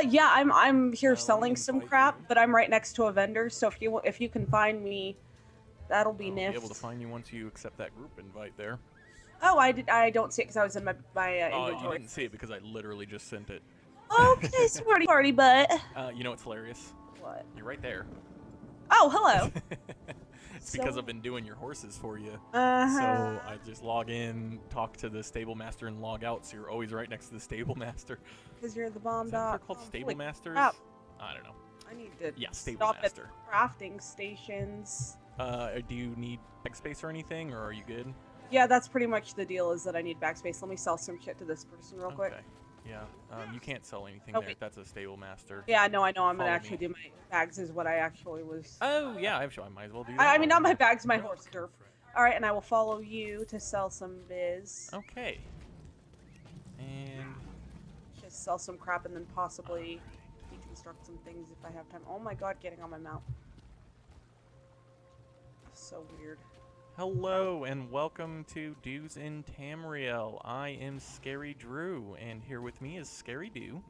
Yeah, I'm here Let me selling some invite crap, you. but I'm right next to a vendor. So if you can find me, that'll be I'll be able to nift. find you once you accept that group invite there. Oh, I don't see it because I was in my Oh, you inventory. didn't see it because I literally just sent it. Okay, smarty party butt. You know what's hilarious? What? You're right there. Oh, hello. It's because I've been doing your horses for you. Uh-huh. So I just log in, talk to the stable master, and log out. So you're always right next to the stable master. Because you're the bomb Is that what they're dot. called? Stable masters? Crap. I don't know. I need to Yeah, stable stop master. at crafting stations. Do you need backspace or anything, or are you good? Yeah, that's pretty much the deal. Is that I need backspace. Let me sell some shit to this person real quick. Okay. Yeah. You can't sell anything Oh, there. wait. That's a stable master. Yeah, no, I know. I'm gonna Follow actually me. do my bags. Is what I actually was. Oh yeah, I might as well do that. I mean, not my bags, my horse derp. All right, and I will follow you to sell some biz. Okay. And Just sell some crap and then possibly deconstruct some things if I have time. Oh my god, getting on my mount. So weird. hello and welcome to Do's in Tamriel. I am Scarydrew, and here with me is Scarydoo.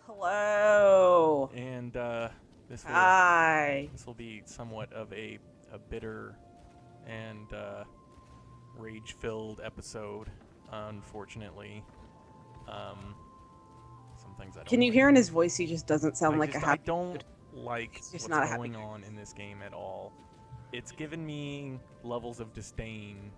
Hello. And this will Hi. be somewhat of a bitter and rage-filled episode, unfortunately. Some things I don't. Can you like. hear in his voice? He just doesn't sound like a I happy. don't like He's just what's not a happy going on in this game at all. It's given me levels of disdain,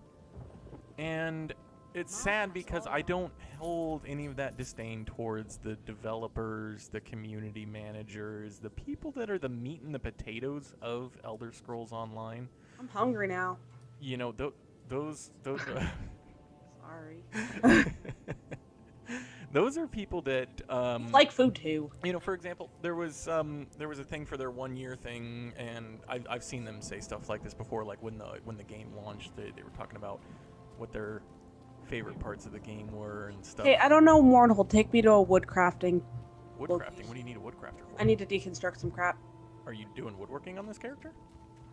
and it's sad because I don't hold any of that disdain towards the developers, the community managers, the people that are the meat and the potatoes of Elder Scrolls Online. I'm hungry now. You know, those Sorry. those are people that I like food too. you know, for example, there was a thing for their 1 year thing, and I've seen them say stuff like this before, like when the game launched, they were talking about what their favorite parts of the game were and stuff. Hey, I don't know, Mornhold. Take me to a wood crafting. Woodcrafting. What do you need a woodcrafter for? I need to deconstruct some crap. Are you doing woodworking on this character?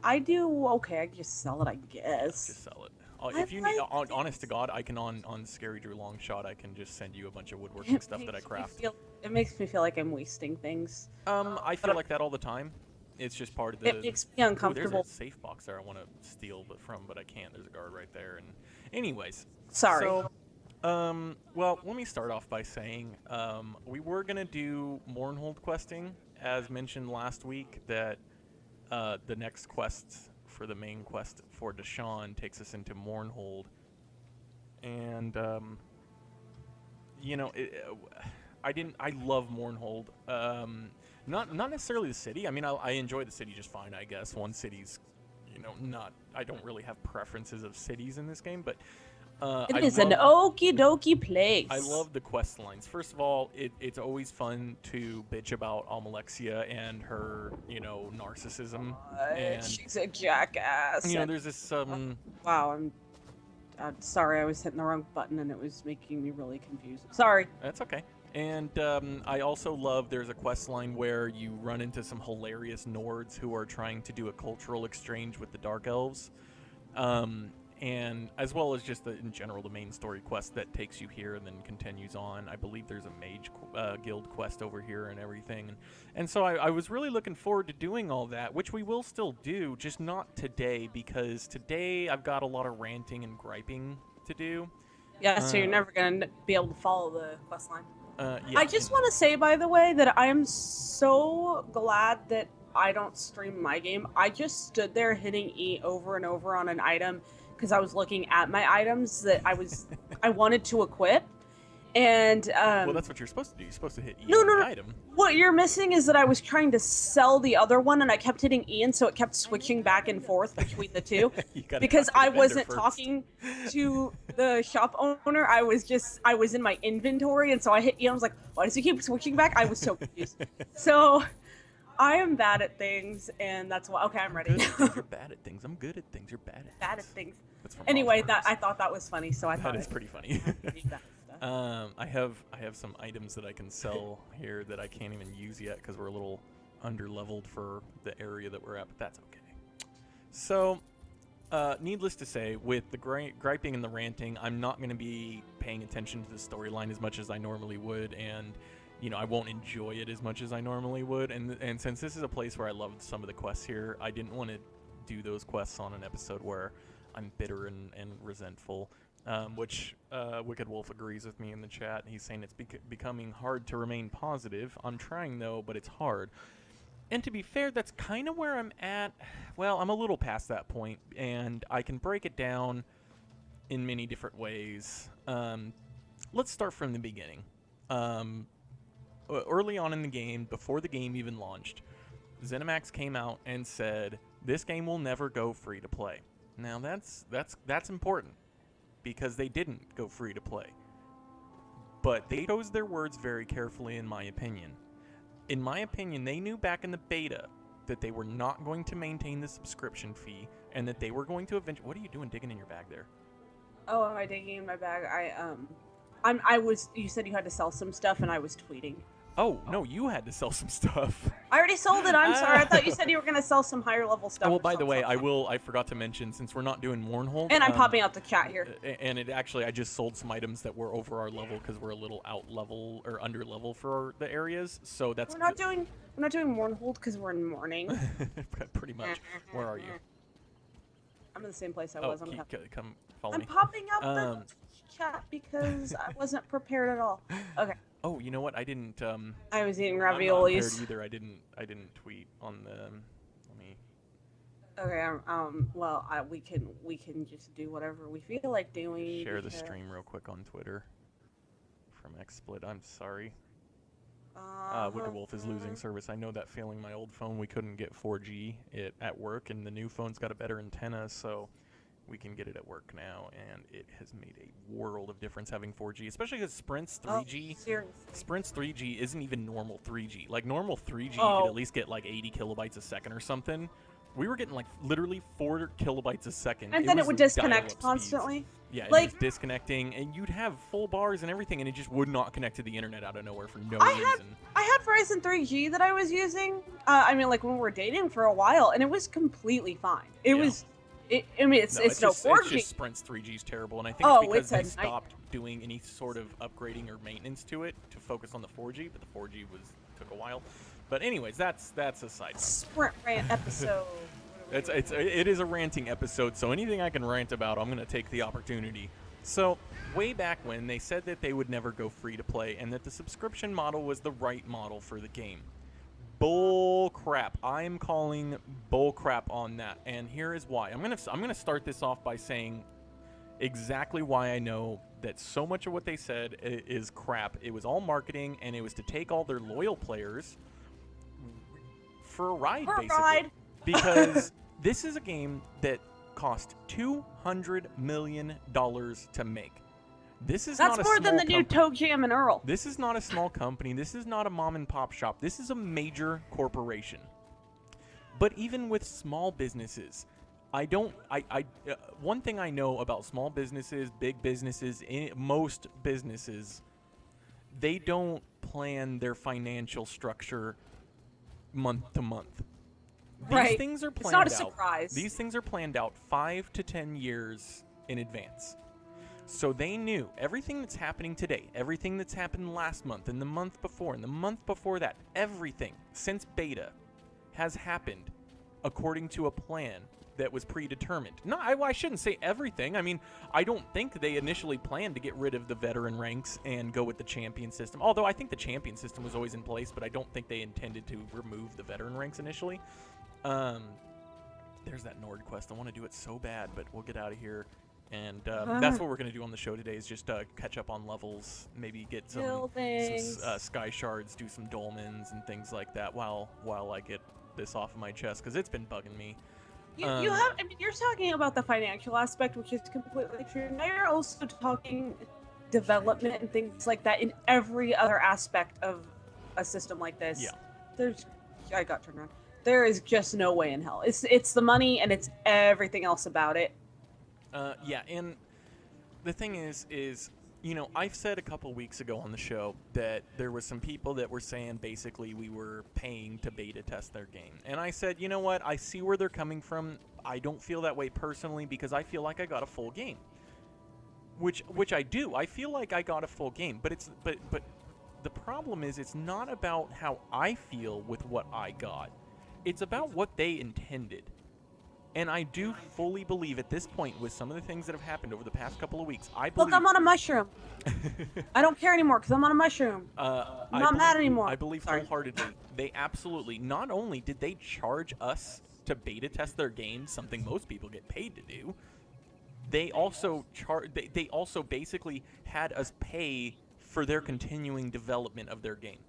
I do. Okay, I can just sell it, I guess. Just sell it. I If you like need, honest to God, I can on Scarydrew long shot. I can just send you a bunch of woodworking stuff that I craft. It makes me feel like I'm wasting things. I feel like that all the time. It's just part of the. It makes me uncomfortable. Ooh, there's a safe box there I want to steal, but I can't. There's a guard right there. And anyways. Sorry. So, well, let me start off by saying we were gonna do Mournhold questing, as mentioned last week. That the next quest for the main quest for Deshawn takes us into Mournhold, and you know, I love Mournhold. Not necessarily the city. I mean, I enjoy the city just fine, I guess. One city's, you know, not. I don't really have preferences of cities in this game, but it is an okie dokie place. I love the quest lines. First of all, it's always fun to bitch about Almalexia and her, you know, narcissism. And she's a jackass. you know, there's this Wow, I'm sorry. I was hitting the wrong button and it was making me really confused. Sorry. That's okay. And I also love there's a quest line where you run into some hilarious Nords who are trying to do a cultural exchange with the Dark Elves. And as well as just in general the main story quest that takes you here and then continues on. I believe there's a mage guild quest over here and everything. And so I was really looking forward to doing all that, which we will still do, just not today, because today I've got a lot of ranting and griping to do. Yeah, so you're never going to be able to follow the quest line. Yeah. I just want to say, by the way, that I am so glad that I don't stream my game. I just stood there hitting E over and over on an item because I was looking at my items that I wanted to equip, and well, that's what you're supposed to do. You're supposed to hit E no, on no, the no. item. What you're missing is that I was trying to sell the other one, and I kept hitting E, and so it kept switching back and forth between the two. Because I wasn't talking to the shop owner. I was in my inventory, and so I hit E, and I was like, why does he keep switching back? I was so confused. So I am bad at things, and that's why. Okay, I'm ready. You're bad at things. I'm good at things. You're bad at bad at things. That's from Anyway, Osborne's. I thought that was funny, so I thought That is pretty funny. I have some items that I can sell here that I can't even use yet because we're a little under-leveled for the area that we're at, but that's okay. So, needless to say, with the griping and the ranting, I'm not going to be paying attention to the storyline as much as I normally would, and I won't enjoy it as much as I normally would. And since this is a place where I loved some of the quests here, I didn't want to do those quests on an episode where I'm bitter and resentful, which Wicked Wolf agrees with me in the chat. He's saying it's becoming hard to remain positive. I'm trying, though, but it's hard. And to be fair, that's kind of where I'm at. Well, I'm a little past that point, and I can break it down in many different ways. Let's start from the beginning. Early on in the game, before the game even launched, ZeniMax came out and said, this game will never go free to play. Now that's important, because they didn't go free to play. But they chose their words very carefully, in my opinion. In my opinion, they knew back in the beta that they were not going to maintain the subscription fee, and that they were going to eventually... What are you doing digging in your bag there? Oh, am I digging in my bag? You said you had to sell some stuff, and I was tweeting. Oh, no, you had to sell some stuff. I already sold it. I'm sorry. I thought you said you were going to sell some higher level stuff. Well, by the way, I forgot to mention, since we're not doing Mournhold... And I'm popping out the chat here. And I just sold some items that were over our level, because we're a little out level, or under level for the areas, so that's... We're not doing Mournhold because we're in mourning. Pretty much. Where are you? I'm in the same place I was. Come follow me. I'm popping out the chat because I wasn't prepared at all. Okay. Oh, you know what? I didn't. I was eating raviolis. I'm not prepared either. I didn't tweet on the. Let me. Okay. Well, we can just do whatever we feel like doing. Share the stream real quick on Twitter. From XSplit. I'm sorry. Wicked Wolf is losing service. I know that feeling. My old phone, we couldn't get 4G at work, and the new phone's got a better antenna, so we can get it at work now, and it has made a world of difference having 4G, especially because Sprint's 3G. Seriously. Sprint's 3G isn't even normal 3G. Like, normal 3G, you could at least get like 80 kilobytes a second or something. We were getting like literally 4 kilobytes a second. And then it would disconnect constantly. Speeds. Yeah, like, it was disconnecting, and you'd have full bars and everything, and it just would not connect to the internet out of nowhere for no reason. I had Verizon 3G that I was using. I mean, like when we were dating for a while, and it was completely fine. It was. It's no 4G. It's just Sprint's 3G is terrible, and I think it's because they stopped doing any sort of upgrading or maintenance to it to focus on the 4G, but the 4G took a while. But anyways, that's a side note. Sprint rant episode. It is a ranting episode, so anything I can rant about, I'm going to take the opportunity. So, way back when, they said that they would never go free to play, and that the subscription model was the right model for the game. Bull crap. I'm calling bull crap on that, and here is why. I'm gonna start this off by saying exactly why I know that so much of what they said is crap. It was all marketing, and it was to take all their loyal players for a ride, basically. Because this is a game that cost $200 million to make. That's more than the new Toe Jam and Earl. This is not a small company. This is not a mom and pop shop. This is a major corporation. But even with small businesses, one thing I know about small businesses, big businesses, most businesses, they don't plan their financial structure month to month. These things are planned out. It's not a surprise. These things are planned out 5 to 10 years in advance. So they knew everything that's happening today, everything that's happened last month, and the month before, and the month before that, everything since beta has happened according to a plan that was predetermined. No, I shouldn't say everything. I mean, I don't think they initially planned to get rid of the veteran ranks and go with the champion system. Although I think the champion system was always in place, but I don't think they intended to remove the veteran ranks initially. There's that Nord quest. I want to do it so bad, but we'll get out of here. And that's what we're going to do on the show today is just catch up on levels, maybe get some sky shards, do some dolmens and things like that while I get this off of my chest, because it's been bugging me. You're talking about the financial aspect, which is completely true. Now you're also talking development and things like that in every other aspect of a system like this. Yeah. I got turned around. There is just no way in hell. It's the money and it's everything else about it. Yeah, and the thing is, you know, I've said a couple weeks ago on the show that there was some people that were saying basically we were paying to beta test their game. And I said, you know what, I see where they're coming from. I don't feel that way personally because I feel like I got a full game. Which I do. I feel like I got a full game, but the problem is it's not about how I feel with what I got. It's about what they intended. And I do fully believe at this point, with some of the things that have happened over the past couple of weeks, I believe... Look, I'm on a mushroom. I don't care anymore because I'm on a mushroom. I'm not mad anymore. I believe wholeheartedly, they absolutely, not only did they charge us to beta test their game, something most people get paid to do, they also they also basically had us pay for their continuing development of their game.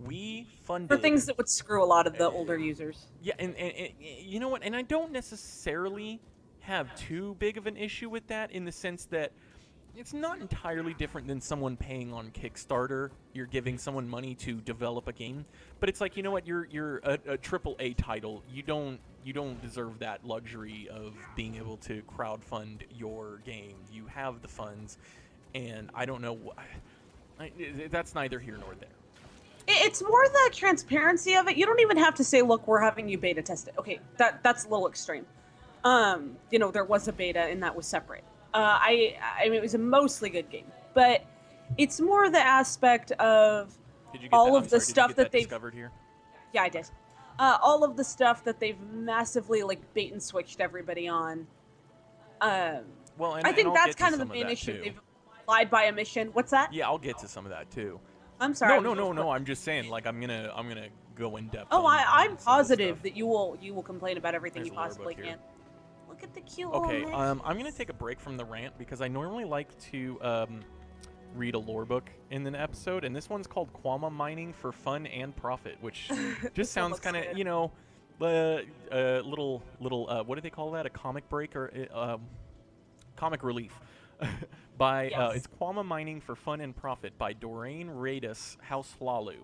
We funded... For things that would screw a lot of the older users. Yeah, and you know what? And I don't necessarily have too big of an issue with that, in the sense that it's not entirely different than someone paying on Kickstarter. You're giving someone money to develop a game, but it's like, you know what? You're a AAA title. You don't deserve that luxury of being able to crowdfund your game. You have the funds, and I don't know. That's neither here nor there. It's more the transparency of it. You don't even have to say, look, we're having you beta test it. Okay, that's a little extreme. You know, there was a beta and that was separate. I mean, it was a mostly good game, but it's more the aspect of all of the stuff that they've discovered here. Yeah, I did. All of the stuff that they've massively like bait and switched everybody on. Well, I think that's kind of the main issue. They've lied by omission. What's that? Yeah, I'll get to some of that too. I'm sorry. No. I'm just saying, like, I'm gonna go in depth. Oh, I'm positive that you will complain about everything you possibly can. Look at the cute little Okay, I'm gonna take a break from the rant because I normally like to read a lore book in an episode, and this one's called Quama Mining for Fun and Profit, which just sounds kind of, you know, little what do they call that? A comic break or comic relief. It's Quama Mining for Fun and Profit by Doreen Radis House-Lalu.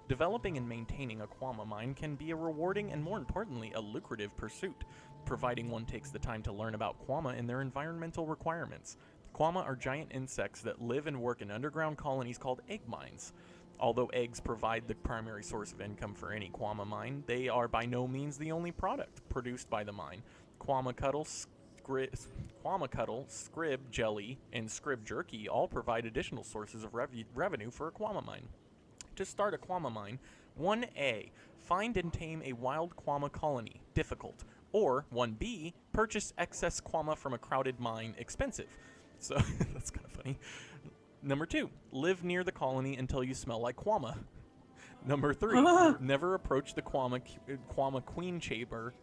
Developing and maintaining a Quama mine can be a rewarding and, more importantly, a lucrative pursuit, providing one takes the time to learn about Quama and their environmental requirements. Quama are giant insects that live and work in underground colonies called egg mines. Although eggs provide the primary source of income for any Quama mine, they are by no means the only product produced by the mine. Quama Cuddle, Scrib Jelly, and Scrib Jerky all provide additional sources of revenue for a Quama mine. To start a Quama mine, 1A, find and tame a wild Quama colony, difficult. Or 1B, purchase excess Quama from a crowded mine, expensive. So, that's kind of funny. Number 2, live near the colony until you smell like Quama. Number 3, never approach the Quama Queen Chamber.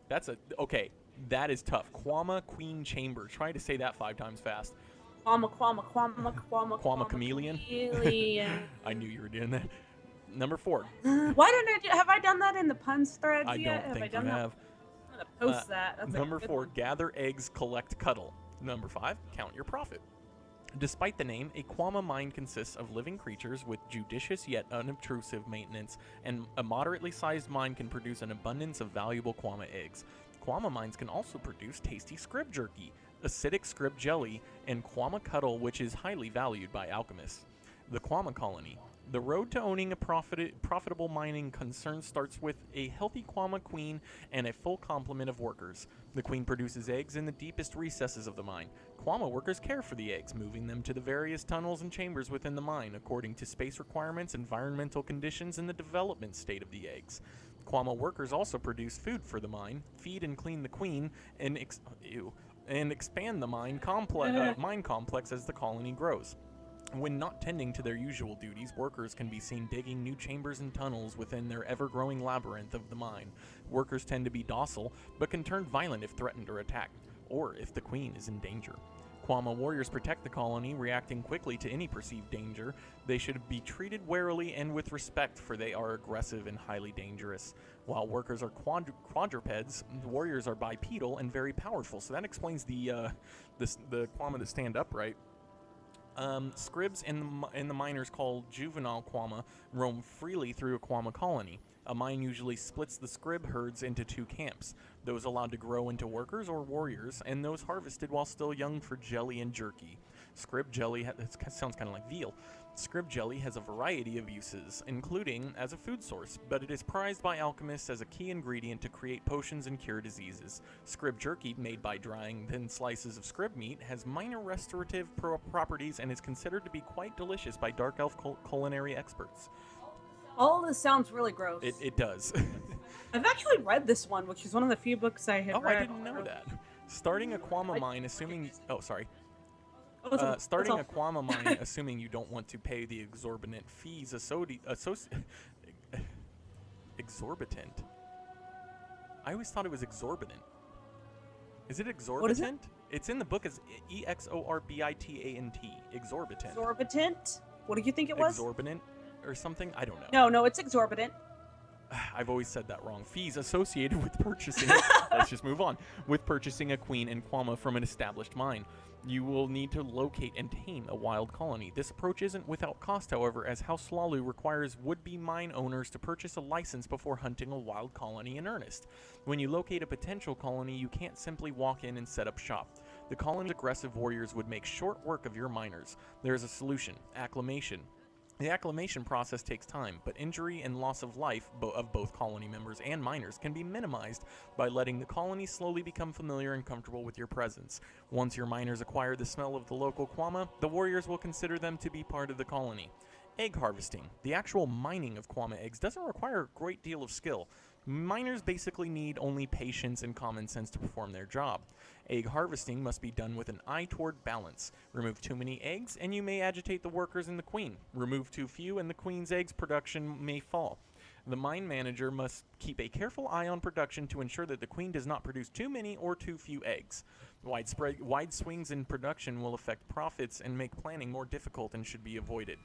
Okay, that is tough. Quama Queen Chamber. Try to say that 5 times fast. Quama Chameleon. I knew you were doing that. Number 4. Why have I done that in the puns thread yet? I don't think you have. I'm gonna post that. That's number 4, gather eggs, collect cuddle. Number 5, count your profit. Despite the name, a Quama mine consists of living creatures with judicious yet unobtrusive maintenance, and a moderately sized mine can produce an abundance of valuable Quama eggs. Quama mines can also produce tasty Scrib Jerky, acidic Scrib Jelly, and Quama Cuddle, which is highly valued by alchemists. The Quama Colony. The road to owning a profitable mining concern starts with a healthy Quama queen and a full complement of workers. The queen produces eggs in the deepest recesses of the mine. Quama workers care for the eggs, moving them to the various tunnels and chambers within the mine, according to space requirements, environmental conditions, and the development state of the eggs. Quama workers also produce food for the mine, feed and clean the queen, and expand the mine complex as the colony grows. When not tending to their usual duties, workers can be seen digging new chambers and tunnels within their ever-growing labyrinth of the mine. Workers tend to be docile, but can turn violent if threatened or attacked, or if the queen is in danger. Quama warriors protect the colony, reacting quickly to any perceived danger. They should be treated warily and with respect, for they are aggressive and highly dangerous. While workers are quadrupeds, warriors are bipedal and very powerful, so that explains the Quama that stand upright. Scribs and the miners called juvenile Quama roam freely through a Quama colony. A mine usually splits the Scrib herds into 2 camps, those allowed to grow into workers or warriors, and those harvested while still young for jelly and jerky. Scrib jelly, it sounds kind of like veal. Scrib jelly has a variety of uses, including as a food source, but it is prized by alchemists as a key ingredient to create potions and cure diseases. Scrib jerky, made by drying thin slices of scrib meat, has minor restorative properties and is considered to be quite delicious by dark elf culinary experts. All this sounds really gross. It does. I've actually read this one, which is one of the few books I had read. I didn't know that. Starting a Quama mine, assuming... Oh, sorry. Starting a Quama mine, assuming you don't want to pay the exorbitant fees exorbitant? I always thought it was exorbitant. Is it exorbitant? What is it? It's in the book as EXORBITANT. Exorbitant. Exorbitant? What did you think it was? Exorbitant or something? I don't know. No, it's exorbitant. I've always said that wrong. Fees associated with purchasing... Let's just move on. With purchasing a queen and Quama from an established mine. You will need to locate and tame a wild colony. This approach isn't without cost, however, as House Slalu requires would-be mine owners to purchase a license before hunting a wild colony in earnest. When you locate a potential colony, you can't simply walk in and set up shop. The colony's aggressive warriors would make short work of your miners. There is a solution: acclimation. The acclimation process takes time, but injury and loss of life of both colony members and miners can be minimized by letting the colony slowly become familiar and comfortable with your presence. Once your miners acquire the smell of the local Quama, the warriors will consider them to be part of the colony. Egg harvesting. The actual mining of Quama eggs doesn't require a great deal of skill. Miners basically need only patience and common sense to perform their job. Egg harvesting must be done with an eye toward balance. Remove too many eggs and you may agitate the workers and the queen. Remove too few and the queen's eggs production may fall. The mine manager must keep a careful eye on production to ensure that the queen does not produce too many or too few eggs. Wide swings in production will affect profits and make planning more difficult and should be avoided.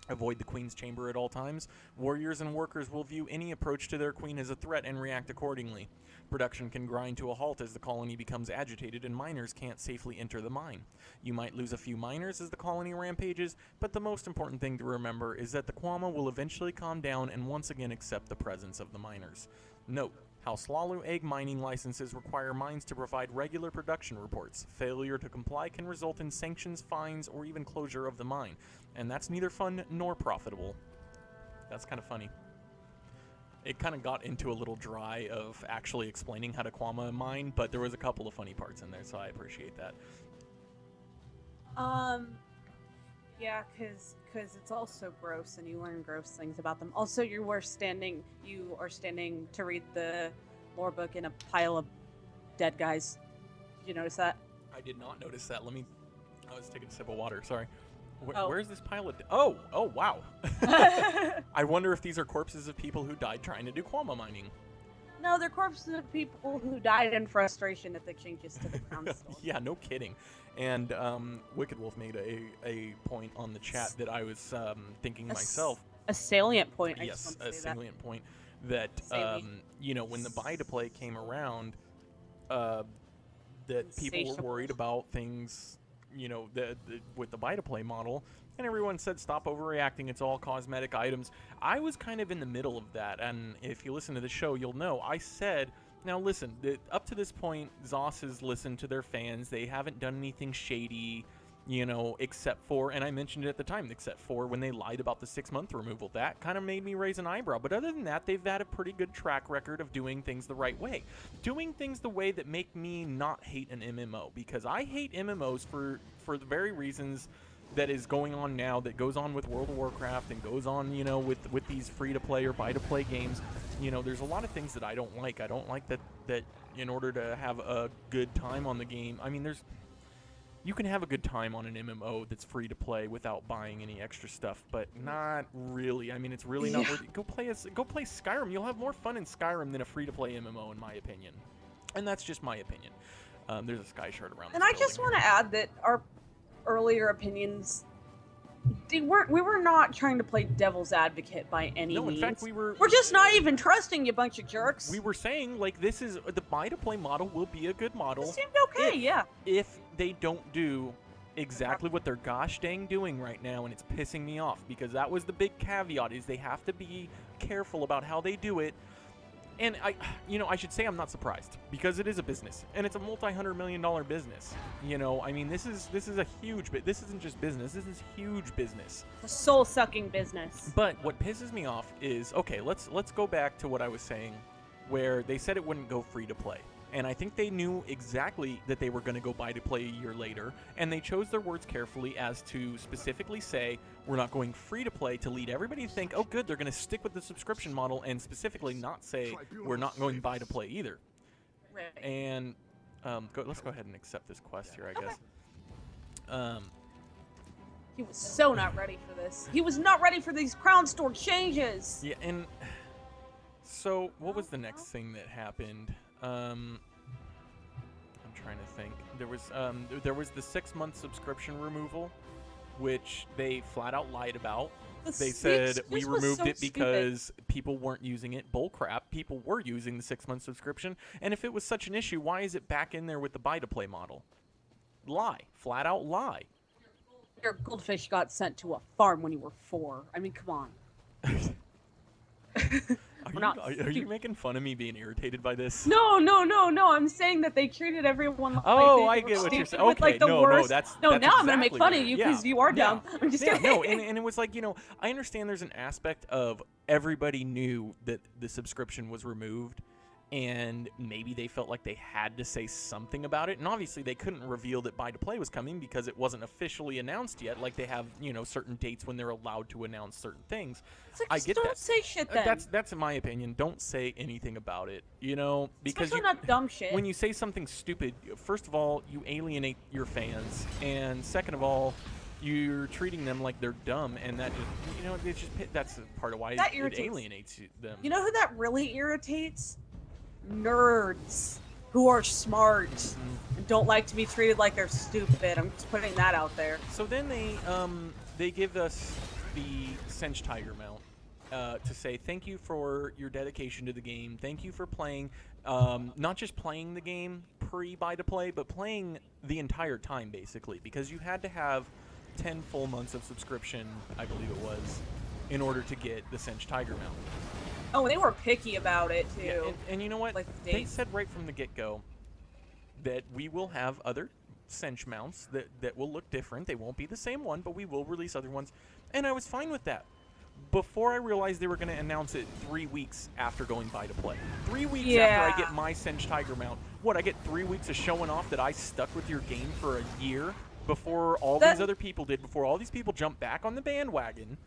Avoid the queen's chamber at all times. Warriors and workers will view any approach to their queen as a threat and react accordingly. Production can grind to a halt as the colony becomes agitated and miners can't safely enter the mine. You might lose a few miners as the colony rampages, but the most important thing to remember is that the Quama will eventually calm down and once again accept the presence of the miners. Note: House Slalu egg mining licenses require mines to provide regular production reports. Failure to comply can result in sanctions, fines, or even closure of the mine, and that's neither fun nor profitable. That's kind of funny. It kind of got into a little dry of actually explaining how to Quama mine, but there was a couple of funny parts in there, so I appreciate that. Yeah, because it's also gross, and you learn gross things about them. Also, you are standing to read the lore book in a pile of dead guys. Did you notice that? I did not notice that. I was taking a sip of water. Sorry. Oh. Where's this pile of... Oh, wow. I wonder if these are corpses of people who died trying to do Quama mining. No, they're corpses of people who died in frustration at the changes to the crown stone. Yeah, no kidding. And Wicked Wolf made a point on the chat that I was thinking myself. A salient point. Yes, a salient point that when the buy-to-play came around, that people were worried about things, with the buy-to-play model, and everyone said stop overreacting, it's all cosmetic items. I was kind of in the middle of that, and if you listen to the show, you'll know I said, now listen, up to this point, ZOS has listened to their fans. They haven't done anything shady, except for, and I mentioned it at the time, except for when they lied about the 6-month removal. That kind of made me raise an eyebrow. But other than that, they've had a pretty good track record of doing things the right way. Doing things the way that make me not hate an MMO. Because I hate MMOs for the very reasons that is going on now, that goes on with World of Warcraft and goes on, with these free-to-play or buy-to-play games. There's a lot of things that I don't like. I don't like that in order to have a good time on the game, you can have a good time on an MMO that's free to play without buying any extra stuff, but not really. It's really not worth it. Go play Skyrim. You'll have more fun in Skyrim than a free-to-play MMO, in my opinion. And that's just my opinion. There's a sky shard around. And I just want to add that our earlier opinions, we were not trying to play devil's advocate by any means. No, in fact, we're just not even trusting you bunch of jerks. We were saying, this is the buy-to-play model will be a good model. It seemed okay, if they don't do exactly what they're gosh dang doing right now, and it's pissing me off because that was the big caveat, is they have to be careful about how they do it. And I should say I'm not surprised, because it is a business, and it's a multi-$100-million business. I mean, this is a huge bit. This isn't just business. This is huge business. It's a soul-sucking business. But what pisses me off is, okay, let's go back to what I was saying, where they said it wouldn't go free to play. And I think they knew exactly that they were going to go buy to play a year later, and they chose their words carefully as to specifically say, we're not going free to play, to lead everybody to think, oh good, they're going to stick with the subscription model, and specifically not say we're not going buy to play either. Right. And let's go ahead and accept this quest here, I guess. He was so not ready for this. He was not ready for these Crown Store changes. Yeah, and so what was the next thing that happened? I'm trying to think. There was the 6-month subscription removal, which they flat out lied about. They said we removed it because people weren't using it. Bullcrap. People were using the 6-month subscription, and if it was such an issue, why is it back in there with the buy-to-play model? Lie. Flat out lie. Your goldfish got sent to a farm when you were 4. I mean, come on. Are you making fun of me being irritated by this? No. I'm saying that they treated everyone like I get what you're saying. Okay, like the worst. That's now exactly I'm gonna make fun of you because you are dumb. I'm just kidding. No, and it was like, I understand there's an aspect of everybody knew that the subscription was removed, and maybe they felt like they had to say something about it, and obviously they couldn't reveal that buy to play was coming because it wasn't officially announced yet. Like they have, certain dates when they're allowed to announce certain things. It's like, I get don't that. say shit then. That's in my opinion. Don't say anything about it. Because especially not dumb shit. When you say something stupid, first of all, you alienate your fans, and second of all, you're treating them like they're dumb, and that that's part of why it alienates them. You know who that really irritates? Nerds who are smart and don't like to be treated like they're stupid. I'm just putting that out there. So then they give us the Cinch Tiger mount to say thank you for your dedication to the game. Thank you for playing, not just playing the game pre-buy to play, but playing the entire time basically, because you had to have 10 full months of subscription, I believe it was, in order to get the Cinch Tiger mount. Oh, they were picky about it too. Yeah, and you know what? Like they said right from the get-go that we will have other Cinch mounts that will look different. They won't be the same one, but we will release other ones. And I was fine with that. Before I realized they were going to announce it 3 weeks after going buy to play. 3 weeks after I get my Cinch Tiger mount. What, I get 3 weeks of showing off that I stuck with your game for a year before all these other people did, before all these people jumped back on the bandwagon.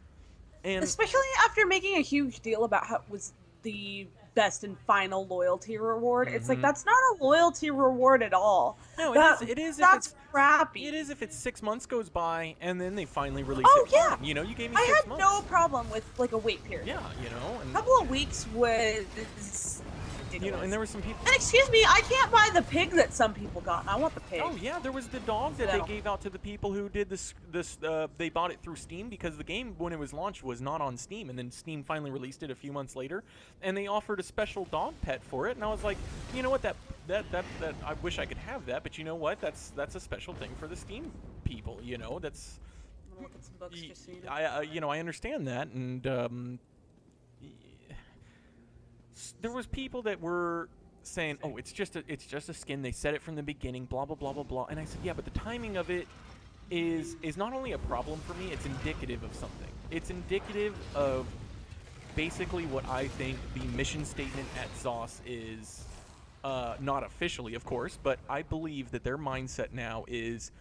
And especially after making a huge deal about how it was the best and final loyalty reward. It's like, that's not a loyalty reward at all. No, it is. That's crappy. It is if it's 6 months goes by and then they finally release it. Oh, yeah. You gave me 6 months. I had no problem with, like, a wait period. Yeah, a couple of weeks was ridiculous. And there were some people... And excuse me, I can't buy the pig that some people got. I want the pig. Oh, yeah, there was the dog that they gave out to the people who did this, they bought it through Steam, because the game, when it was launched, was not on Steam, and then Steam finally released it a few months later, and they offered a special dog pet for it, and I was like, you know what, that I wish I could have that, but you know what, that's a special thing for the Steam people, that's... I'm gonna look at some books just so you know. I understand that, and, there was people that were saying, "Oh, it's just a skin. They said it from the beginning. Blah blah blah blah blah." And I said, "Yeah, but the timing of it is not only a problem for me. It's indicative of something. It's indicative of basically what I think the mission statement at ZOS is. Not officially, of course, but I believe that their mindset now is,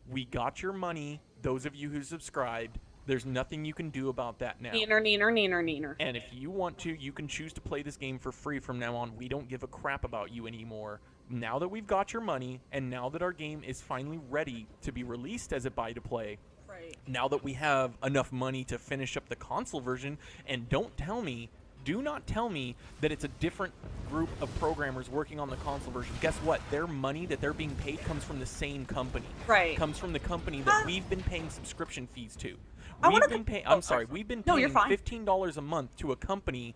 we got your money. Those of you who subscribed." There's nothing you can do about that now. Neener. And if you want to, you can choose to play this game for free from now on. We don't give a crap about you anymore. Now that we've got your money, and now that our game is finally ready to be released as a buy-to-play, right. Now that we have enough money to finish up the console version, and do not tell me that it's a different group of programmers working on the console version. Guess what? Their money that they're being paid comes from the same company. Right. Comes from the company that we've been paying subscription fees to. We've been paying $15 a month to a company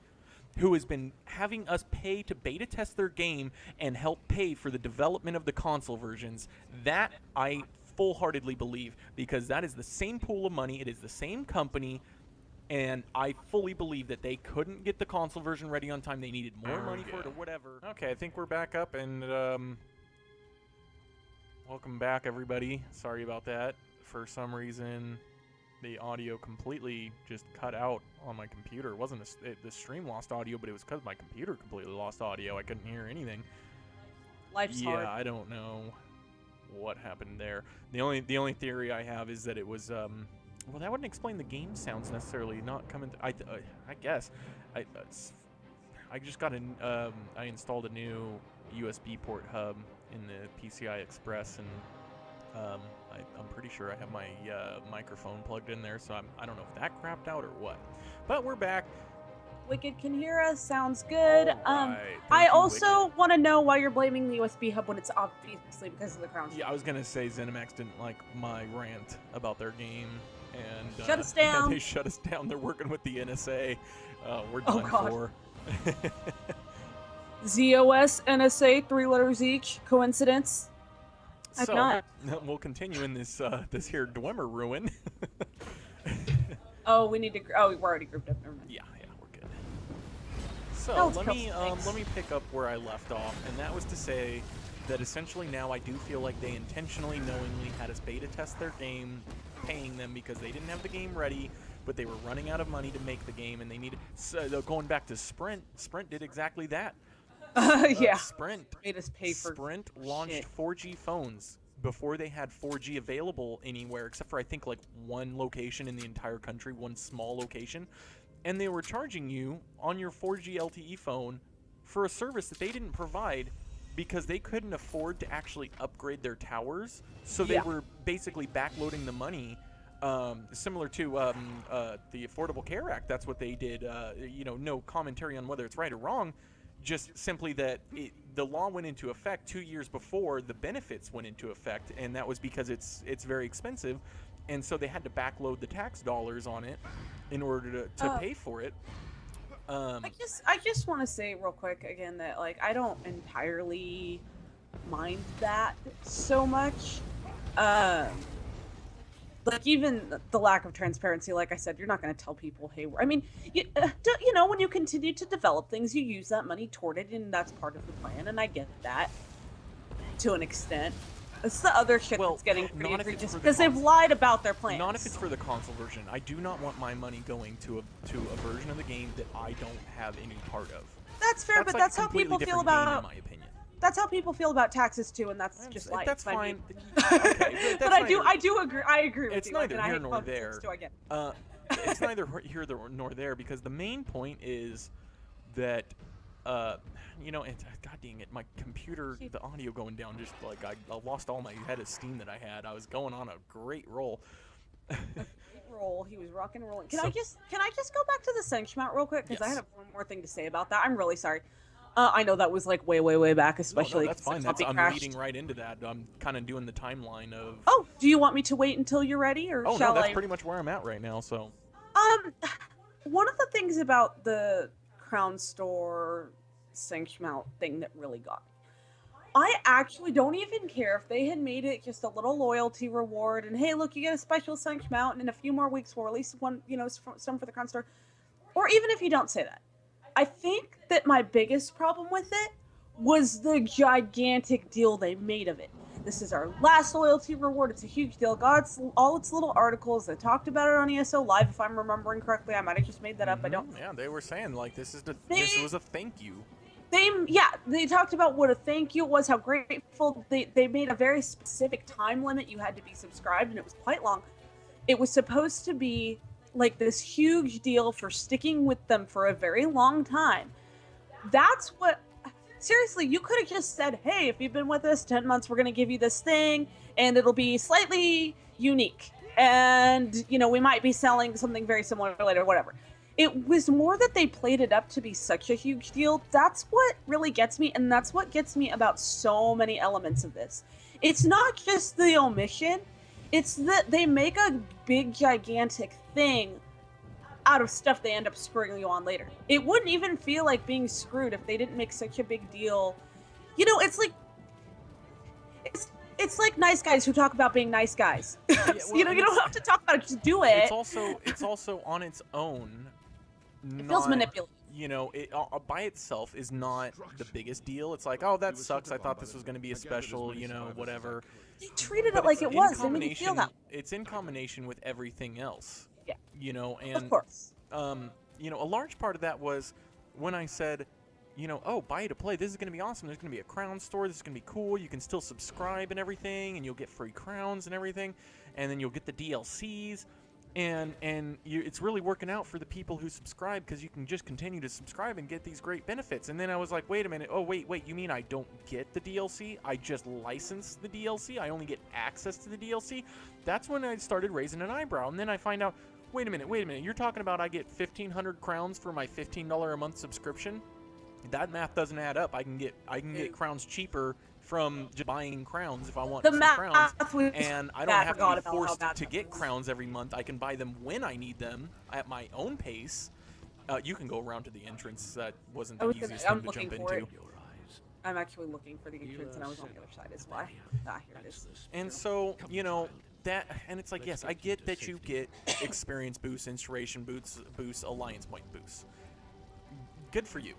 who has been having us pay to beta test their game and help pay for the development of the console versions. That I full-heartedly believe, because that is the same pool of money, it is the same company, and I fully believe that they couldn't get the console version ready on time. They needed more money for it or whatever. Okay, I think we're back up, and welcome back, everybody. Sorry about that. For some reason, the audio completely just cut out on my computer. It wasn't the stream lost audio, but it was because my computer completely lost audio. I couldn't hear anything. Life's hard. Yeah, I don't know what happened there. The only theory I have is that it was well, that wouldn't explain the game sounds necessarily not coming. I guess I just got I installed a new USB port hub in the PCI Express, and I'm pretty sure I have my microphone plugged in there, so I don't know if that crapped out or what. But we're back. Wicked can hear us. Sounds good. Right. I also want to know why you're blaming the USB hub when it's obviously because of the crown. Yeah, I was gonna say ZeniMax didn't like my rant about their game, and shut us down. And they shut us down. They're working with the NSA. We're done for. ZOS, NSA, 3 letters each. Coincidence? So, not. We'll continue in this this here Dwemer ruin. Oh, we need to. Oh, we're already grouped up. Never mind. Yeah, we're good. So let me pick up where I left off, and that was to say that essentially now I do feel like they intentionally, knowingly had us beta test their game, paying them because they didn't have the game ready, but they were running out of money to make the game, and they needed. So going back to Sprint did exactly that. Yeah. Sprint made us pay for. Sprint launched 4G phones before they had 4G available anywhere, except for I think like one location in the entire country, one small location, and they were charging you on your 4G LTE phone for a service that they didn't provide because they couldn't afford to actually upgrade their towers, so they were basically backloading the money. Similar to the Affordable Care Act, that's what they did. No commentary on whether it's right or wrong, just simply that the law went into effect 2 years before the benefits went into effect, and that was because it's very expensive, and so they had to backload the tax dollars on it in order to pay for it. I just want to say real quick again that like I don't entirely mind that so much. Like even the lack of transparency, like I said, you're not going to tell people, hey, I mean, when you continue to develop things, you use that money toward it, and that's part of the plan, and I get that to an extent. It's the other shit that's getting pretty egregious because they've lied about their plans. Not if it's for the console version. I do not want my money going to a version of the game that I don't have any part of. That's fair, but that's how people feel about. In my opinion. That's how people feel about taxes too, and that's just life. That's fine. Okay, but I do agree. I agree with you. It's neither here nor there. It's neither here nor there because the main point is that, God dang it, my computer, the audio going down, just like I lost all my head of steam that I had. I was going on a great roll. He was rock and rolling. Can I just go back to the Senchmount real quick because I have one more thing to say about that. I'm really sorry. I know that was like way back, especially. No, that's fine. I'm leading right into that. I'm kind of doing the timeline of. Oh, do you want me to wait until you're ready, or shall that's pretty much where I'm at right now. So. One of the things about the Crown Store Senchmount thing that really got me, I actually don't even care if they had made it just a little loyalty reward, and hey, look, you get a special Senchmount, and in a few more weeks we'll release one, some for the Crown Store, or even if you don't say that. I think that my biggest problem with it was the gigantic deal they made of it. This is our last loyalty reward. It's a huge deal. Got all its little articles that talked about it on ESO Live, if I'm remembering correctly. I might have just made that up. I don't. Yeah, they were saying like this was a thank you. They talked about what a thank you was, how grateful. They made a very specific time limit. You had to be subscribed, and it was quite long. It was supposed to be like this huge deal for sticking with them for a very long time. That's what, seriously, you could have just said, hey, if you've been with us 10 months, we're going to give you this thing, and it'll be slightly unique. And, we might be selling something very similar later, whatever. It was more that they played it up to be such a huge deal. That's what really gets me, and that's what gets me about so many elements of this. It's not just the omission. It's that they make a big, gigantic thing out of stuff they end up screwing you on later. It wouldn't even feel like being screwed if they didn't make such a big deal. It's like... it's like nice guys who talk about being nice guys. Yeah, well, you don't have to talk about it, just do it. It's also on its own. It feels manipulative. It by itself is not the biggest deal. It's like, oh, that sucks. I thought this was going to be a special, whatever. They treated it like it was. They made me feel that. It's in combination with everything else. Yeah. And of course. a large part of that was when I said, oh, buy to play. This is going to be awesome. There's going to be a crown store. This is going to be cool. You can still subscribe and everything, and you'll get free crowns and everything, and then you'll get the DLCs. And it's really working out for the people who subscribe because you can just continue to subscribe and get these great benefits. And then I was like, wait a minute. Oh, wait. You mean I don't get the DLC? I just license the DLC? I only get access to the DLC? That's when I started raising an eyebrow. And then I find out, wait a minute. You're talking about I get 1,500 crowns for my $15 a month subscription? That math doesn't add up. I can get crowns cheaper from just buying crowns if I want some crowns, and I don't have to be forced to get crowns every month. I can buy them when I need them at my own pace. You can go around to the entrance. That wasn't the easiest thing to jump into. I'm actually looking for the entrance, and I was on the other side. Is why. Here it is. And so that, and it's like, yes, I get that you get experience boosts, inspiration boosts, alliance point boosts. Good for you.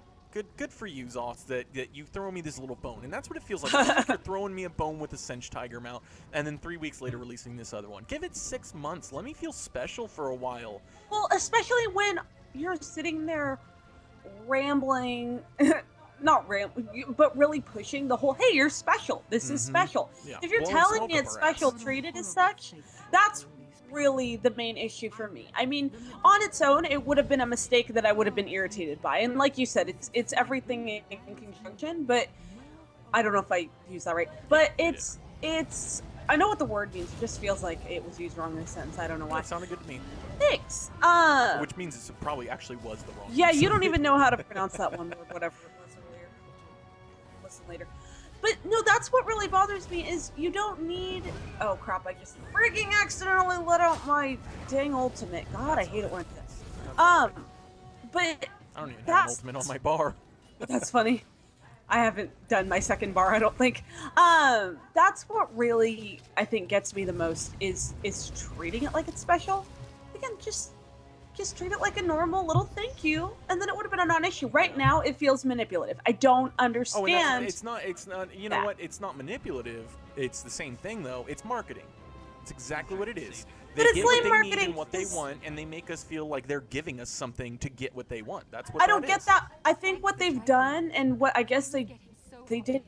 Good for you, Zoss, that you throw me this little bone. And that's what it feels like. It feels like you're throwing me a bone with a Cinch Tiger mount, and then 3 weeks later releasing this other one. Give it 6 months. Let me feel special for a while. Well, especially when you're sitting there rambling, not rambling, but really pushing the whole, hey, you're special. This is special. Yeah. If you're telling me it's special, treat it as such, that's really the main issue for me. I mean, on its own, it would have been a mistake that I would have been irritated by. And like you said, it's everything in conjunction, but I don't know if I use that right. But it's I know what the word means. It just feels like it was used wrong in a sentence. I don't know why. It sounded good to me. Thanks. Which means it probably actually was the wrong Yeah, you don't even know how to pronounce that one word, whatever it was earlier. Listen later. But no, that's what really bothers me is you don't need... Oh crap, I just freaking accidentally let out my dang ultimate. God, I hate it when it does. But... I don't even have an ultimate on my bar. That's funny. I haven't done my second bar, I don't think. That's what really, I think, gets me the most is treating it like it's special. Again, just treat it like a normal little thank you, and then it would have been a non-issue. Right now, it feels manipulative. I don't understand. Oh, and it's not. You know what? It's not manipulative. It's the same thing, though. It's marketing. It's exactly what it is. They get what they need and what they want, and they make us feel like they're giving us something to get what they want. That's what I don't get that. I think what they've done, and what I guess they did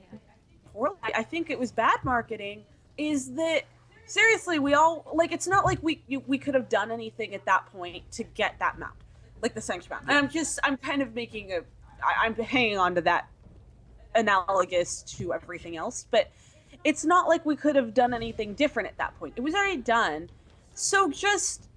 poorly, I think it was bad marketing, is that seriously, we all, like, it's not like we could have done anything at that point to get that mount, like the sanction mount. And I'm kind of making I'm hanging on to that analogous to everything else, but it's not like we could have done anything different at that point. It was already done. So just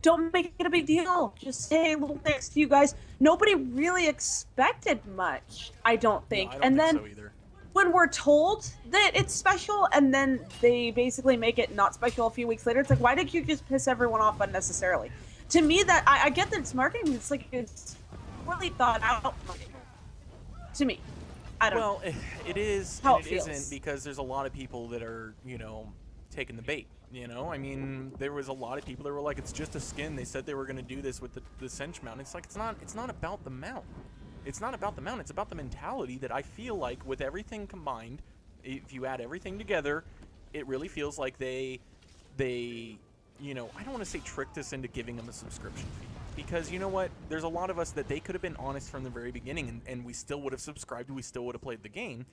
don't make it a big deal. Just say a little thanks to you guys. Nobody really expected much, I don't think. No, I don't think so either. When we're told that it's special and then they basically make it not special a few weeks later, it's like, why did you just piss everyone off unnecessarily? To me, that I get that it's marketing. It's like it's really thought out marketing. To me, I don't know. Well, it is How and it isn't, because there's a lot of people that are, taking the bait. I mean, there was a lot of people that were like, it's just a skin. They said they were going to do this with the Cinch mount. It's like, it's not about the mount. It's not about the mount. It's about the mentality that I feel like with everything combined, if you add everything together, it really feels like they I don't want to say tricked us into giving them a subscription fee. Because you know what? There's a lot of us that they could have been honest from the very beginning, and we still would have subscribed. We still would have played the game.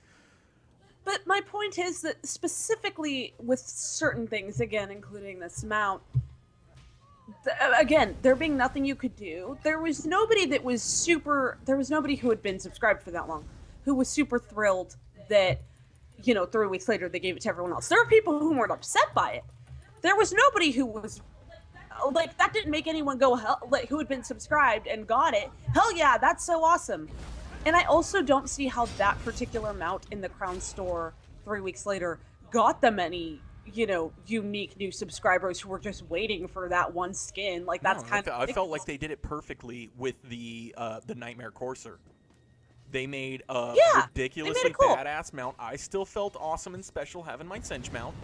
But my point is that specifically with certain things, again, including this mount, again, there being nothing you could do, there was nobody who had been subscribed for that long who was super thrilled that, 3 weeks later they gave it to everyone else. There were people who weren't upset by it. There was nobody who was, like, that didn't make anyone go, who had been subscribed and got it. Hell yeah, that's so awesome. And I also don't see how that particular mount in the Crown store 3 weeks later got them any, unique new subscribers who were just waiting for that one skin. Like, that's I felt like they did it perfectly with the Nightmare Courser. They made a Yeah, ridiculously it cool. badass mount. I still felt awesome and special having my cinch mount.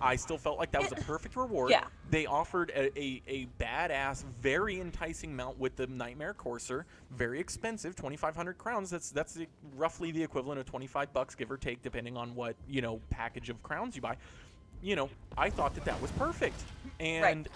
I still felt like that was a perfect reward. Yeah. They offered a badass, very enticing mount with the Nightmare Courser. Very expensive, 2,500 crowns. That's roughly the equivalent of $25, give or take, depending on what, you know, package of crowns you buy. You know, I thought that was perfect. And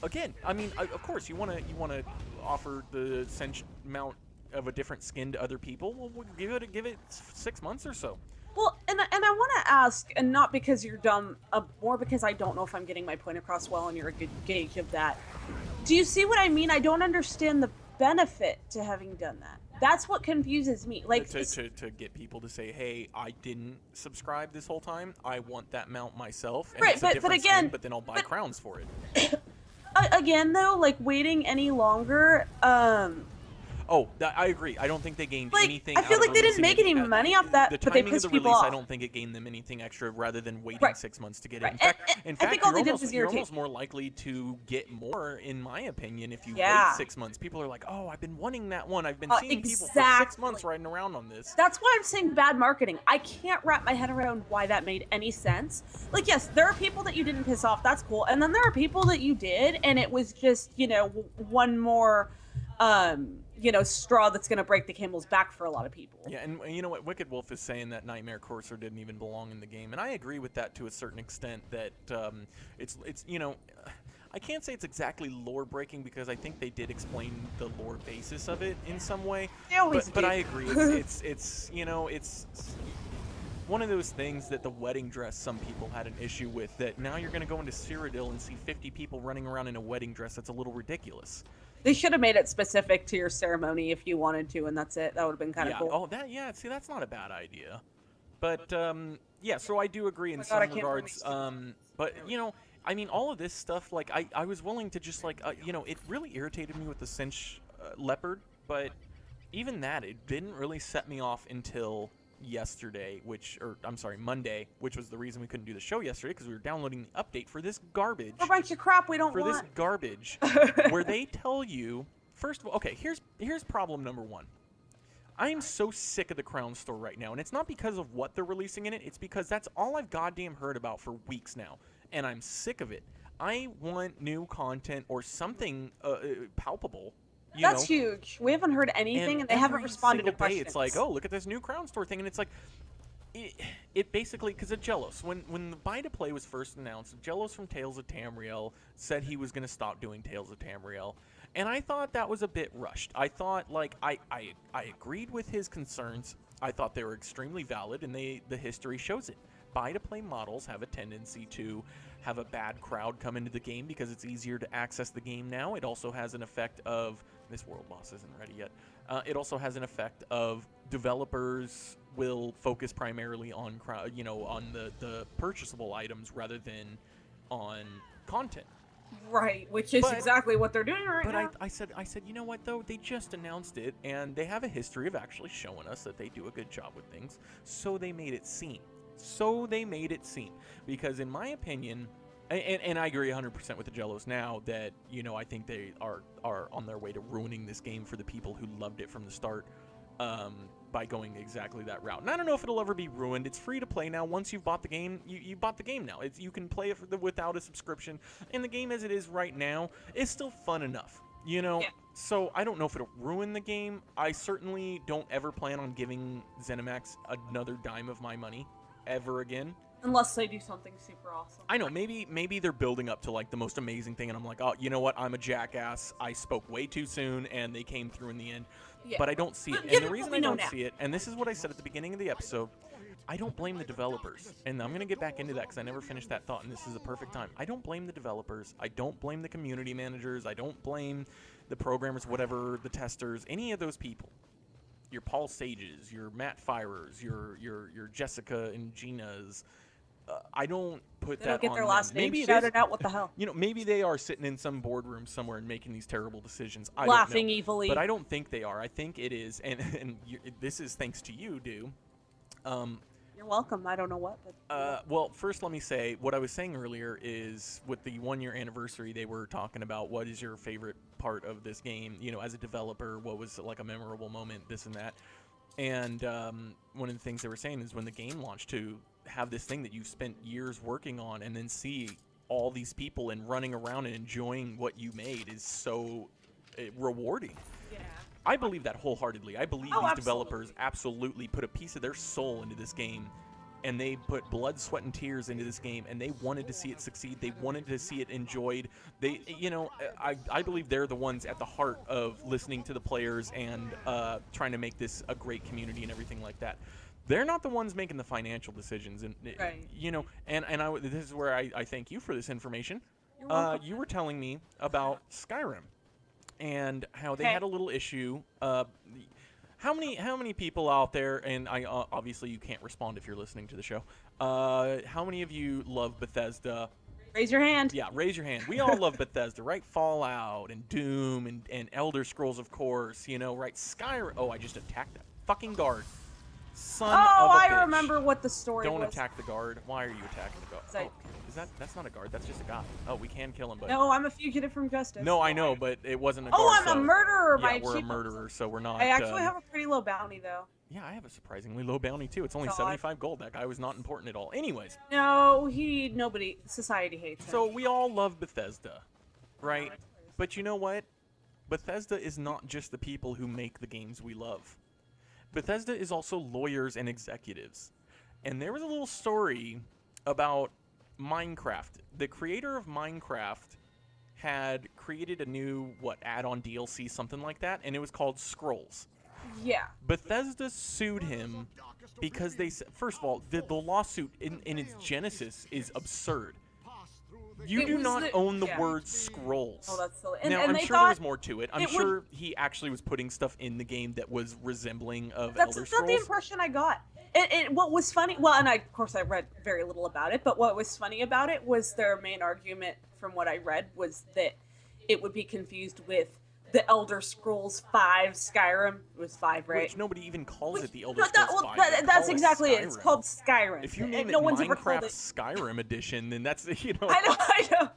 again, I mean, of course, you want to offer the cinch mount of a different skin to other people. Well, give it 6 months or so. Well, and I want to ask, and not because you're dumb, more because I don't know if I'm getting my point across well, and you're a good gauge of that. Do you see what I mean? I don't understand the benefit to having done that. That's what confuses me. Like to get people to say, "Hey, I didn't subscribe this whole time. I want that mount myself." And right, it's a different but again, skin, but then I'll buy crowns for it. Again, though, like waiting any longer. Oh, I agree. I don't think they gained anything. I feel like they didn't make any money off that, but they timing of pissed the people release, off. I don't think it gained them anything extra rather than waiting 6 months to get it. In fact, I think all they did was you're irritate. almost more likely to get more, in my opinion, if you wait 6 months. People are like, "Oh, I've been wanting that one. I've been seeing people for 6 months riding around on this." That's why I'm saying bad marketing. I can't wrap my head around why that made any sense. Like, yes, there are people that you didn't piss off. That's cool. And then there are people that you did, and it was just, you know, one more, you know, straw that's going to break the camel's back for a lot of people. Yeah, and you know what? Wicked Wolf is saying that Nightmare Courser didn't even belong in the game, and I agree with that to a certain extent. That it's you know, I can't say it's exactly lore breaking because I think they did explain the lore basis of it in some way. They always but do. I agree. It's you know, it's one of those things that the wedding dress some people had an issue with. That now you're going to go into Scarydoo and see 50 people running around in a wedding dress. That's a little ridiculous. They should have made it specific to your ceremony if you wanted to, and that's it. That would have been kind of cool. Oh, see, that's not a bad idea. But yeah, so I do agree in God, some I can't regards. But you know, I mean, all of this stuff, like I was willing to just like you know, it really irritated me with the cinch leopard, but even that, it didn't really set me off until yesterday, Monday, which was the reason we couldn't do the show yesterday because we were downloading the update for this garbage. A bunch of crap we don't for want. this garbage, where they tell you, first of all, okay, here's problem number one. I am so sick of the Crown Store right now, and it's not because of what they're releasing in it. It's because that's all I've goddamn heard about for weeks now, and I'm sick of it. I want new content or something palpable. That's huge. We haven't heard anything, and they haven't responded to questions. It's like, oh, look at this new Crown Store thing, and it's like, it basically, because of Jellos, when the buy-to-play was first announced, Jellos from Tales of Tamriel said he was going to stop doing Tales of Tamriel, and I thought that was a bit rushed. I thought, like, I agreed with his concerns. I thought they were extremely valid, and the history shows it. Buy-to-play models have a tendency to have a bad crowd come into the game because it's easier to access the game now. It also has an effect of, this world boss isn't ready yet, it also has an effect of developers will focus primarily on on the purchasable items rather than on content. Right, which is exactly what they're doing right now. But I said, you know what though? They just announced it, and they have a history of actually showing us that they do a good job with things. So they made it seem. Because in my opinion, and I agree 100% with the Jellos now that, you know, I think they are on their way to ruining this game for the people who loved it from the start by going exactly that route. And I don't know if it'll ever be ruined. It's free to play now. Once you've bought the game, you bought the game now. You can play it without a subscription. And the game as it is right now is still fun enough, you know? Yeah. So I don't know if it'll ruin the game. I certainly don't ever plan on giving ZeniMax another dime of my money ever again. Unless they do something super awesome. I know, maybe they're building up to like the most amazing thing, and I'm like, oh, you know what? I'm a jackass. I spoke way too soon, and they came through in the end. Yeah. But I don't see it. And the reason I don't see it, and this is what I said at the beginning of the episode, I don't blame the developers. And I'm going to get back into that because I never finished that thought, and this is the perfect time. I don't blame the developers. I don't blame the community managers. I don't blame the programmers, whatever, the testers, any of those people. Your Paul Sages, your Matt Firers, your Jessica and Gina's. I don't put that on them. They don't get their last name shouted out. What the hell? You know, maybe they are sitting in some boardroom somewhere and making these terrible decisions. I Laughing don't know. evilly. But I don't think they are. I think it is, and this is thanks to you, Du. You're welcome. I don't know what. But well, first let me say, what I was saying earlier is with the 1-year anniversary, they were talking about what is your favorite part of this game, you know, as a developer, what was like a memorable moment, this and that. And one of the things they were saying is when the game launched, to have this thing that you've spent years working on and then see all these people and running around and enjoying what you made is so rewarding. Yeah. I believe that wholeheartedly. I believe these developers absolutely. absolutely put a piece of their soul into this game, and they put blood, sweat, and tears into this game, and they wanted to see it succeed. They wanted to see it enjoyed. They, you know, I believe they're the ones at the heart of listening to the players and trying to make this a great community and everything like that. They're not the ones making the financial decisions, and Right. you know, and this is where I thank you for this information. You're welcome. You were telling me about Skyrim and how they had a little issue. How many people out there, and I obviously you can't respond if you're listening to the show. How many of you love Bethesda? Raise your hand. Yeah, raise your hand. We all love Bethesda, right? Fallout and Doom and Elder Scrolls, of course. You know, right? Skyrim. Oh, I just attacked that fucking guard. Son of a I bitch. remember what the story was. Don't attack the guard. Why are you attacking the guard? That's not a guard. That's just a guy. Oh, we can kill him, but No, I'm a fugitive from justice. no, I know, but it wasn't a guard. Oh, I'm so a murderer. yeah, My we're a achievement murderer, so we're not. I actually have a pretty low bounty, though. Yeah, I have a surprisingly low bounty too. It's only God. 75 gold. That guy was not important at all. Anyways, No, society hates him. so we all love Bethesda, right? But you know what? Bethesda is not just the people who make the games we love. Bethesda is also lawyers and executives. And there was a little story about Minecraft. The creator of Minecraft had created a new, add-on DLC, something like that, and it was called Scrolls. Yeah. Bethesda sued him because they said, first of all, the lawsuit in its genesis is absurd. You do not own the word scrolls. Oh, that's silly. Now, and I'm they sure there was more to it. I'm sure he actually was putting stuff in the game that was resembling of Elder Scrolls. That's not the impression I got. What was funny, well, and of course I read very little about it, but what was funny about it was their main argument, from what I read, was that it would be confused with the Elder Scrolls 5 Skyrim. It was 5, right? Which nobody even calls it the Elder Scrolls 5. That's exactly it. It's called Skyrim. If you name no it one's ever Minecraft called it. Skyrim Edition, then that's, you know. I know.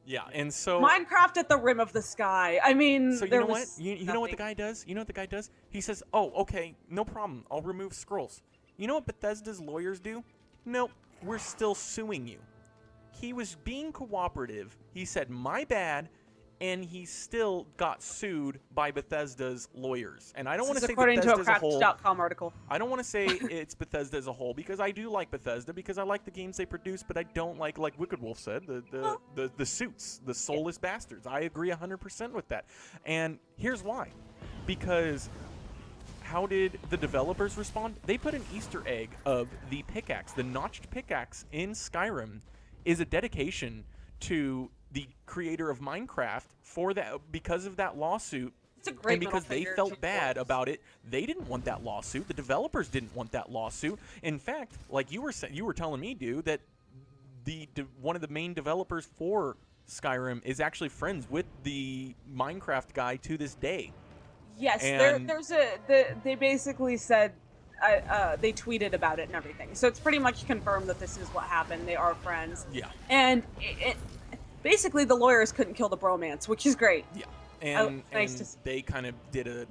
Yeah, and so Minecraft at the rim of the sky. I mean, so you know what? You know what the guy does? You know what the guy does? He says, "Oh, okay, no problem. I'll remove scrolls." You know what Bethesda's lawyers do? Nope, we're still suing you. He was being cooperative. He said, "My bad," and he still got sued by Bethesda's lawyers. And I don't want to say Bethesda as a whole. Cracked.com article. I don't want to say it's Bethesda as a whole, because I do like Bethesda, because I like the games they produce, but I don't like Wicked Wolf said, the suits, the soulless bastards. I agree 100% with that. And here's why. Because how did the developers respond? They put an Easter egg of the pickaxe. The notched pickaxe in Skyrim is a dedication to the creator of Minecraft for that, because of that lawsuit. It's a great and because they felt bad about it. They didn't want that lawsuit. The developers didn't want that lawsuit. In fact, like you were telling me, dude, that one of the main developers for Skyrim is actually friends with the Minecraft guy to this day. Yes, and they basically said they tweeted about it and everything. So it's pretty much confirmed that this is what happened. They are friends. Yeah. And basically the lawyers couldn't kill the bromance, which is great. Yeah. And nice they kind of did a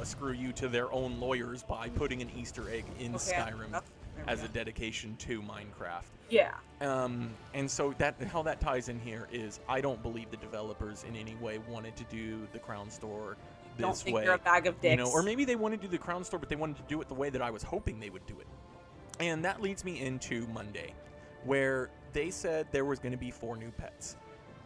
screw you to their own lawyers by putting an Easter egg in Skyrim as a dedication to Minecraft. Yeah. And so how that ties in here is I don't believe the developers in any way wanted to do the Crown Store this don't think way. You're a bag of dicks. You know, or maybe they wanted to do the Crown Store, but they wanted to do it the way that I was hoping they would do it. And that leads me into Monday, where they said there was going to be 4 new pets.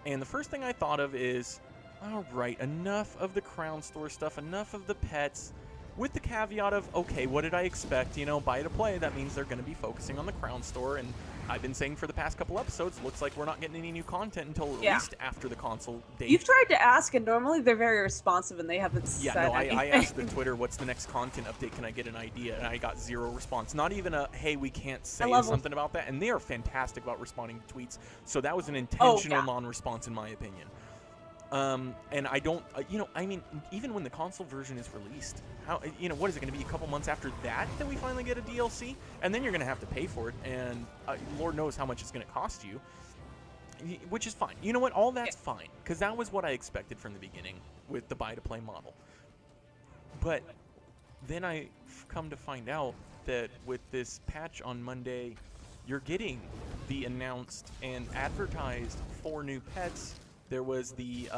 And the first thing I thought of is, all right, enough of the Crown Store stuff, enough of the pets, with the caveat of, okay, what did I expect? You know, buy to play, that means they're going to be focusing on the Crown Store, and I've been saying for the past couple episodes, looks like we're not getting any new content until at least after the console date. You've tried to ask, and normally they're very responsive, and they haven't said anything. I asked the Twitter, what's the next content update, can I get an idea? And I got 0 response. Not even a, hey, we can't say something about that. And they are fantastic about responding to tweets, so that was an intentional non-response in my opinion. And I don't, I mean, even when the console version is released, what is it going to be a couple months after that we finally get a DLC? And then you're going to have to pay for it, and Lord knows how much it's going to cost you, which is fine. You know what? All that's fine, because that was what I expected from the beginning with the buy-to-play model. But then I come to find out that with this patch on Monday, you're getting the announced and advertised 4 new pets. There was the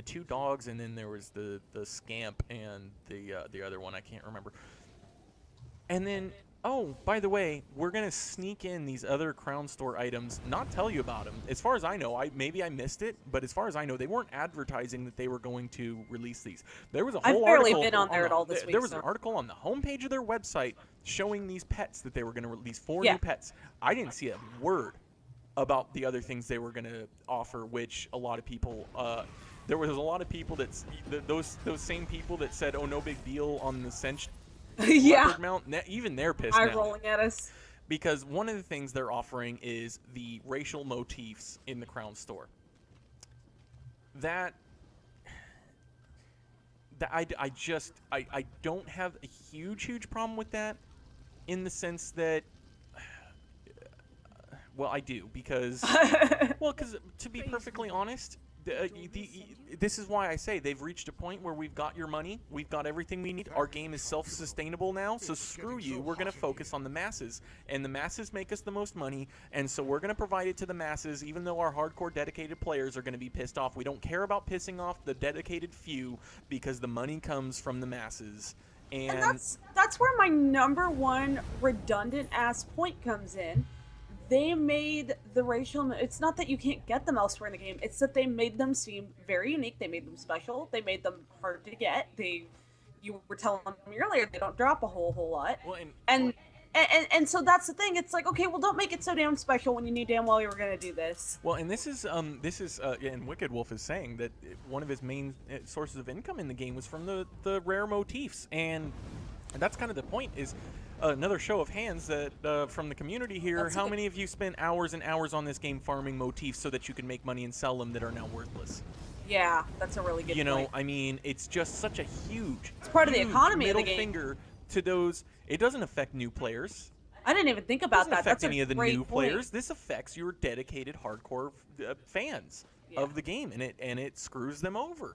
2 dogs, and then there was the scamp and the other one I can't remember. And then, oh, by the way, we're gonna sneak in these other Crown Store items, not tell you about them. As far as I know, maybe I missed it, but as far as I know, they weren't advertising that they were going to release these. There was a whole I've barely article been on there at all this week. There was an article on the homepage of their website showing these pets that they were going to release 4 new pets. I didn't see a word about the other things they were going to offer, which a lot of people. There was a lot of people those same people that said, "Oh, no big deal" on the cinch leopard mount. Even they're pissed now. Rolling at us. Because one of the things they're offering is the racial motifs in the Crown Store. I don't have a huge problem with that, in the sense that, well, I do, because, because to be perfectly honest, this is why I say they've reached a point where we've got your money, we've got everything we need. Our game is self-sustainable now, so screw you. We're going to focus on the masses, and the masses make us the most money, and so we're going to provide it to the masses, even though our hardcore dedicated players are going to be pissed off. We don't care about pissing off the dedicated few, because the money comes from the masses. And that's where my number one redundant ass point comes in. They made the racial... It's not that you can't get them elsewhere in the game. It's that they made them seem very unique. They made them special. They made them hard to get. You were telling me earlier, they don't drop a whole lot. Well, and so that's the thing. It's like, okay, well, don't make it so damn special when you knew damn well you were going to do this. Well, and this is and Wicked Wolf is saying that one of his main sources of income in the game was from the rare motifs, and that's kind of the point. Is another show of hands that from the community here. How many of you spent hours and hours on this game farming motifs so that you can make money and sell them that are now worthless? Yeah, that's a really good point. I mean, it's just such a huge... It's part of the economy of the game. Middle finger to those... It doesn't affect new players. I didn't even think about that. It doesn't affect That's any of the great new point. players. This affects your dedicated hardcore fans of the game, and it screws them over.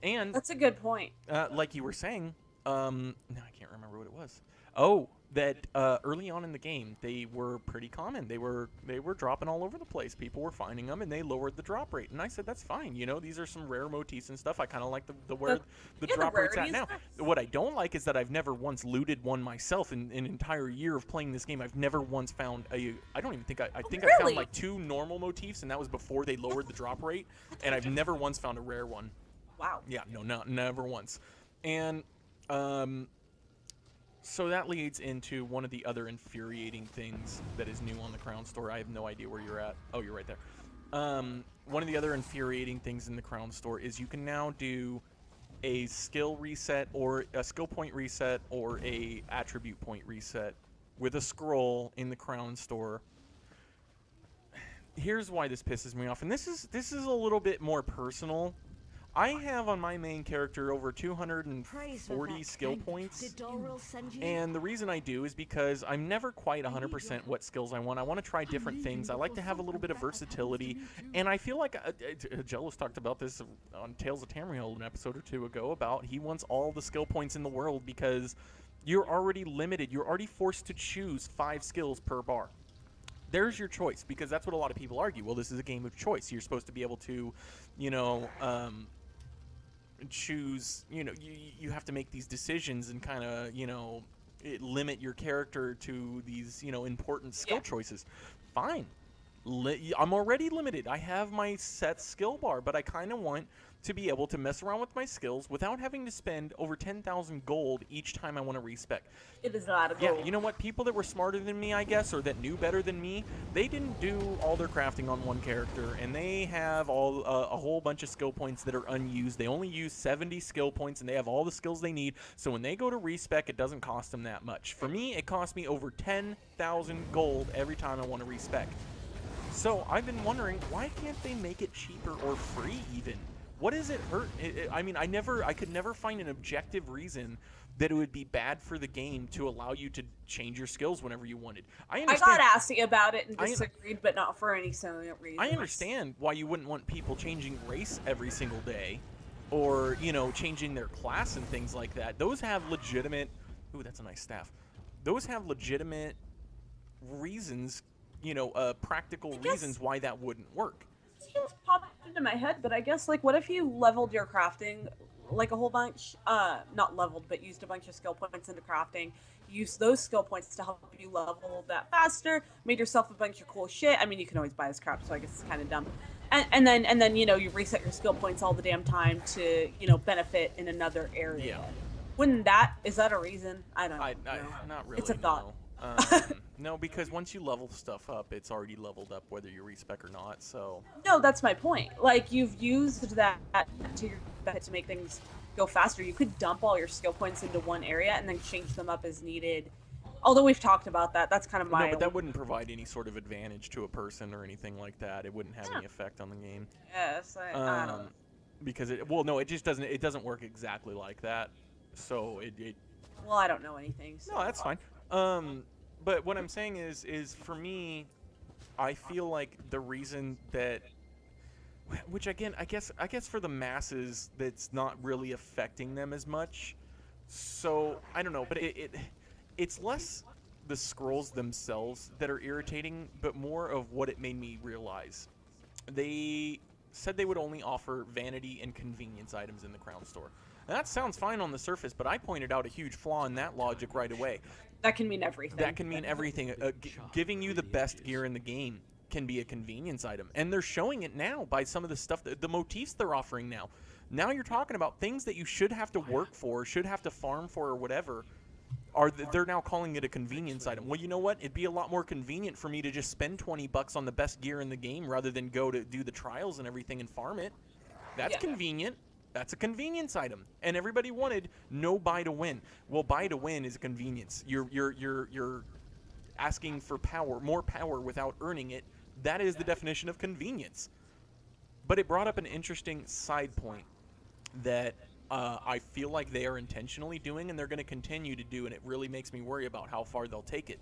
And that's a good point. Like you were saying, no, I can't remember what it was. Oh, that early on in the game, they were pretty common. They were dropping all over the place. People were finding them, and they lowered the drop rate. And I said, that's fine. You know, these are some rare motifs and stuff. I kind of like where the drop rate's at now. What I don't like is that I've never once looted one myself in an entire year of playing this game. I've never once found I don't even think I found like 2 normal motifs, and that was before they lowered the drop rate. And I've never once found a rare one. Wow. Yeah, never once. And so that leads into one of the other infuriating things that is new on the Crown Store. I have no idea where you're at. Oh, you're right there. One of the other infuriating things in the Crown Store is you can now do a skill reset, or a skill point reset, or a attribute point reset with a scroll in the Crown Store. Here's why this pisses me off, and this is a little bit more personal. I have on my main character over 240 skill points, and the reason I do is because I'm never quite 100% what skills I want. I want to try different things. I like to have a little bit of versatility, and I feel like Jello's talked about this on Tales of Tamriel an episode or 2 ago, about he wants all the skill points in the world because you're already limited. You're already forced to choose 5 skills per bar. There's your choice, because that's what a lot of people argue. Well, this is a game of choice. You're supposed to be able to, choose, you have to make these decisions and kind of, limit your character to these, important skill choices. Fine. I'm already limited. I have my set skill bar, but I kind of want to be able to mess around with my skills without having to spend over 10,000 gold each time I want to respec. It is a lot of gold. Yeah, you know what? People that were smarter than me, I guess, or that knew better than me, they didn't do all their crafting on one character, and they have a whole bunch of skill points that are unused. They only use 70 skill points, and they have all the skills they need, so when they go to respec, it doesn't cost them that much. For me, it costs me over 10,000 gold every time I want to respec. So I've been wondering, why can't they make it cheaper or free even? What does it hurt? I mean, I could never find an objective reason that it would be bad for the game to allow you to change your skills whenever you wanted. I got assy about it and disagreed, but not for any salient reason. I understand why you wouldn't want people changing race every single day, or, you know, changing their class and things like that. Those have legitimate... Ooh, that's a nice staff. Those have legitimate reasons, you know, practical reasons why that wouldn't work. It just popped into my head, but I guess, like, what if you leveled your crafting, like, a whole bunch? Not leveled, but used a bunch of skill points into crafting. Use those skill points to help you level that faster. Made yourself a bunch of cool shit. I mean, you can always buy this crap, so I guess it's kind of dumb. And then you know, you reset your skill points all the damn time to, you know, benefit in another area. Yeah. Wouldn't is that a reason? I don't know. Not really. It's a thought. No, because once you level stuff up, it's already leveled up whether you respec or not, so... No, that's my point. Like, you've used that to your benefit to make things go faster. You could dump all your skill points into one area and then change them up as needed. Although we've talked about that, that's kind of my... No, but that wouldn't provide any sort of advantage to a person or anything like that. It wouldn't have any effect on the game. Yes, I don't know. Because it just doesn't work exactly like that. So it well, I don't know anything. So. No, that's fine. But what I'm saying is for me, I feel like the reason that, which again, I guess for the masses, that's not really affecting them as much. So I don't know, but it's less the scrolls themselves that are irritating, but more of what it made me realize. They said they would only offer vanity and convenience items in the Crown Store. Now, that sounds fine on the surface, but I pointed out a huge flaw in that logic right away. That can mean everything. That can mean everything. Giving you the best gear in the game can be a convenience item. And they're showing it now by some of the stuff, the motifs they're offering now. Now you're talking about things that you should have to work for, should have to farm for or whatever. They're now calling it a convenience item. Well, you know what? It'd be a lot more convenient for me to just spend $20 on the best gear in the game rather than go to do the trials and everything and farm it. That's convenient. That's a convenience item. And everybody wanted no buy to win. Well, buy to win is a convenience. You're asking for power, more power without earning it. That is the definition of convenience. But it brought up an interesting side point that I feel like they are intentionally doing and they're going to continue to do, and it really makes me worry about how far they'll take it.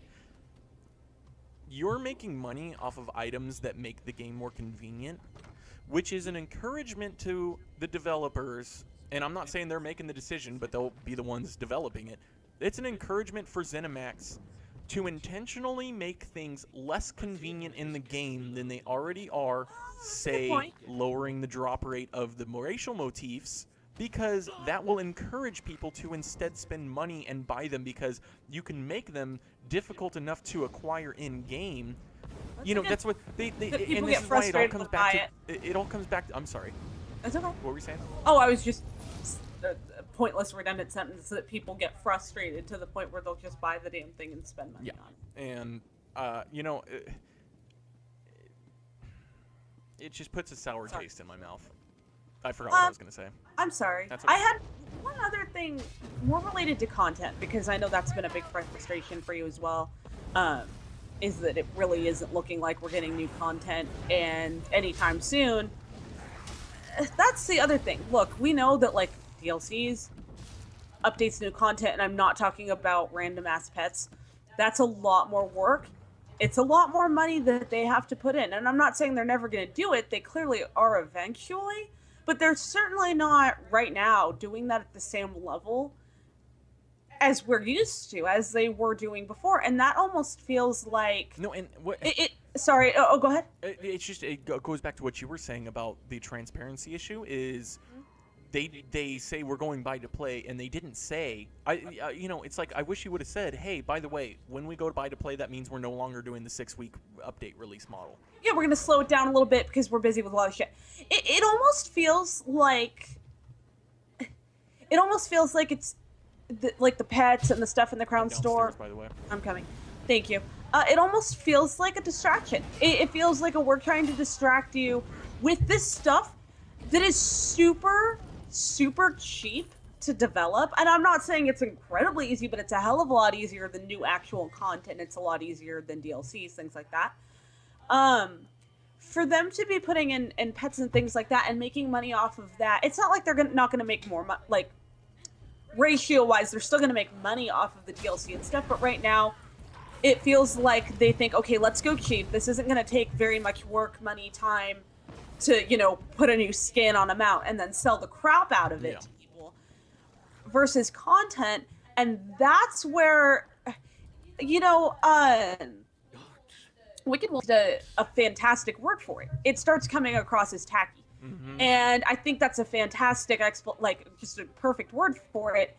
You're making money off of items that make the game more convenient, which is an encouragement to the developers, and I'm not saying they're making the decision, but they'll be the ones developing it. It's an encouragement for ZeniMax to intentionally make things less convenient in the game than they already are, say, lowering the drop rate of the racial motifs, because that will encourage people to instead spend money and buy them, because you can make them difficult enough to acquire in-game. You know, that's what they and this is why it all comes back to it all comes back to, I'm sorry. That's okay. What were you saying? Oh, I was just a pointless redundant sentence that people get frustrated to the point where they'll just buy the damn thing and spend money on. And you know, it just puts a sour taste in my mouth. I forgot what I was going to say. I'm sorry. That's okay. I had one other thing more related to content, because I know that's been a big frustration for you as well. Is that it really isn't looking like we're getting new content and anytime soon. That's the other thing. Look, we know that, like, DLCs, updates, new content, and I'm not talking about random ass pets. That's a lot more work. It's a lot more money that they have to put in. And I'm not saying they're never going to do it. They clearly are eventually, but they're certainly not right now doing that at the same level as we're used to, as they were doing before. And that almost feels like... No, and what... Sorry, oh, go ahead. It's just, it goes back to what you were saying about the transparency issue, is they say we're going buy to play, and they didn't say, you know, it's like, I wish you would have said, hey, by the way, when we go to buy to play, that means we're no longer doing the 6-week update release model. Yeah, we're going to slow it down a little bit because we're busy with a lot of shit. It almost feels like... It almost feels like it's... like the pets and the stuff in the Crown Store. By the way. I'm coming. Thank you. It almost feels like a distraction. It feels like we're trying to distract you with this stuff that is super, super cheap to develop. And I'm not saying it's incredibly easy, but it's a hell of a lot easier than new actual content. It's a lot easier than DLCs, things like that. For them to be putting in pets and things like that and making money off of that, it's not like they're not going to make more money. Like, ratio-wise, they're still going to make money off of the DLC and stuff, but right now, it feels like they think, okay, let's go cheap. This isn't going to take very much work, money, time to, you know, put a new skin on a mount and then sell the crap out of it to people versus content. And that's where, you know, Wicked Wolf did a fantastic word for it. It starts coming across as tacky. And I think that's a fantastic, just a perfect word for it.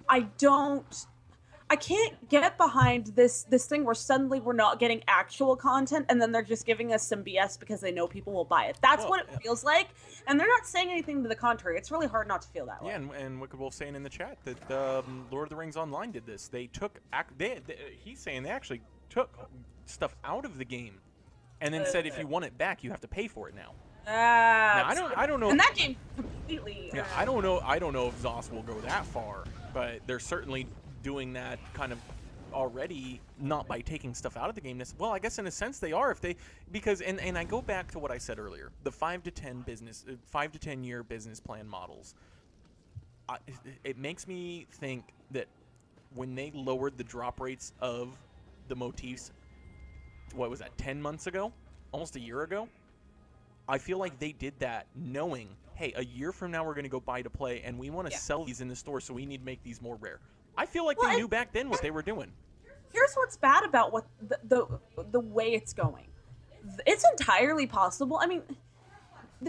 I can't get behind this thing where suddenly we're not getting actual content and then they're just giving us some BS because they know people will buy it. That's what it feels like. And they're not saying anything to the contrary. It's really hard not to feel that way. Yeah, and Wicked Wolf saying in the chat that Lord of the Rings Online did this. They took, he's saying they actually took stuff out of the game and then said if you want it back, you have to pay for it now. Now I don't know. And that game completely. Yeah, I don't know if ZOS will go that far, but they're certainly doing that kind of already, not by taking stuff out of the game. Well, I guess in a sense they are, because I go back to what I said earlier, the 5 to 10 year business plan models. It makes me think that when they lowered the drop rates of the motifs, what was that, 10 months ago, almost a year ago, I feel like they did that knowing, hey, a year from now we're going to go buy to play and we want to sell these in the store, so we need to make these more rare. I feel like they knew back then what they were doing. Here's what's bad about what the way it's going. It's entirely possible. I mean,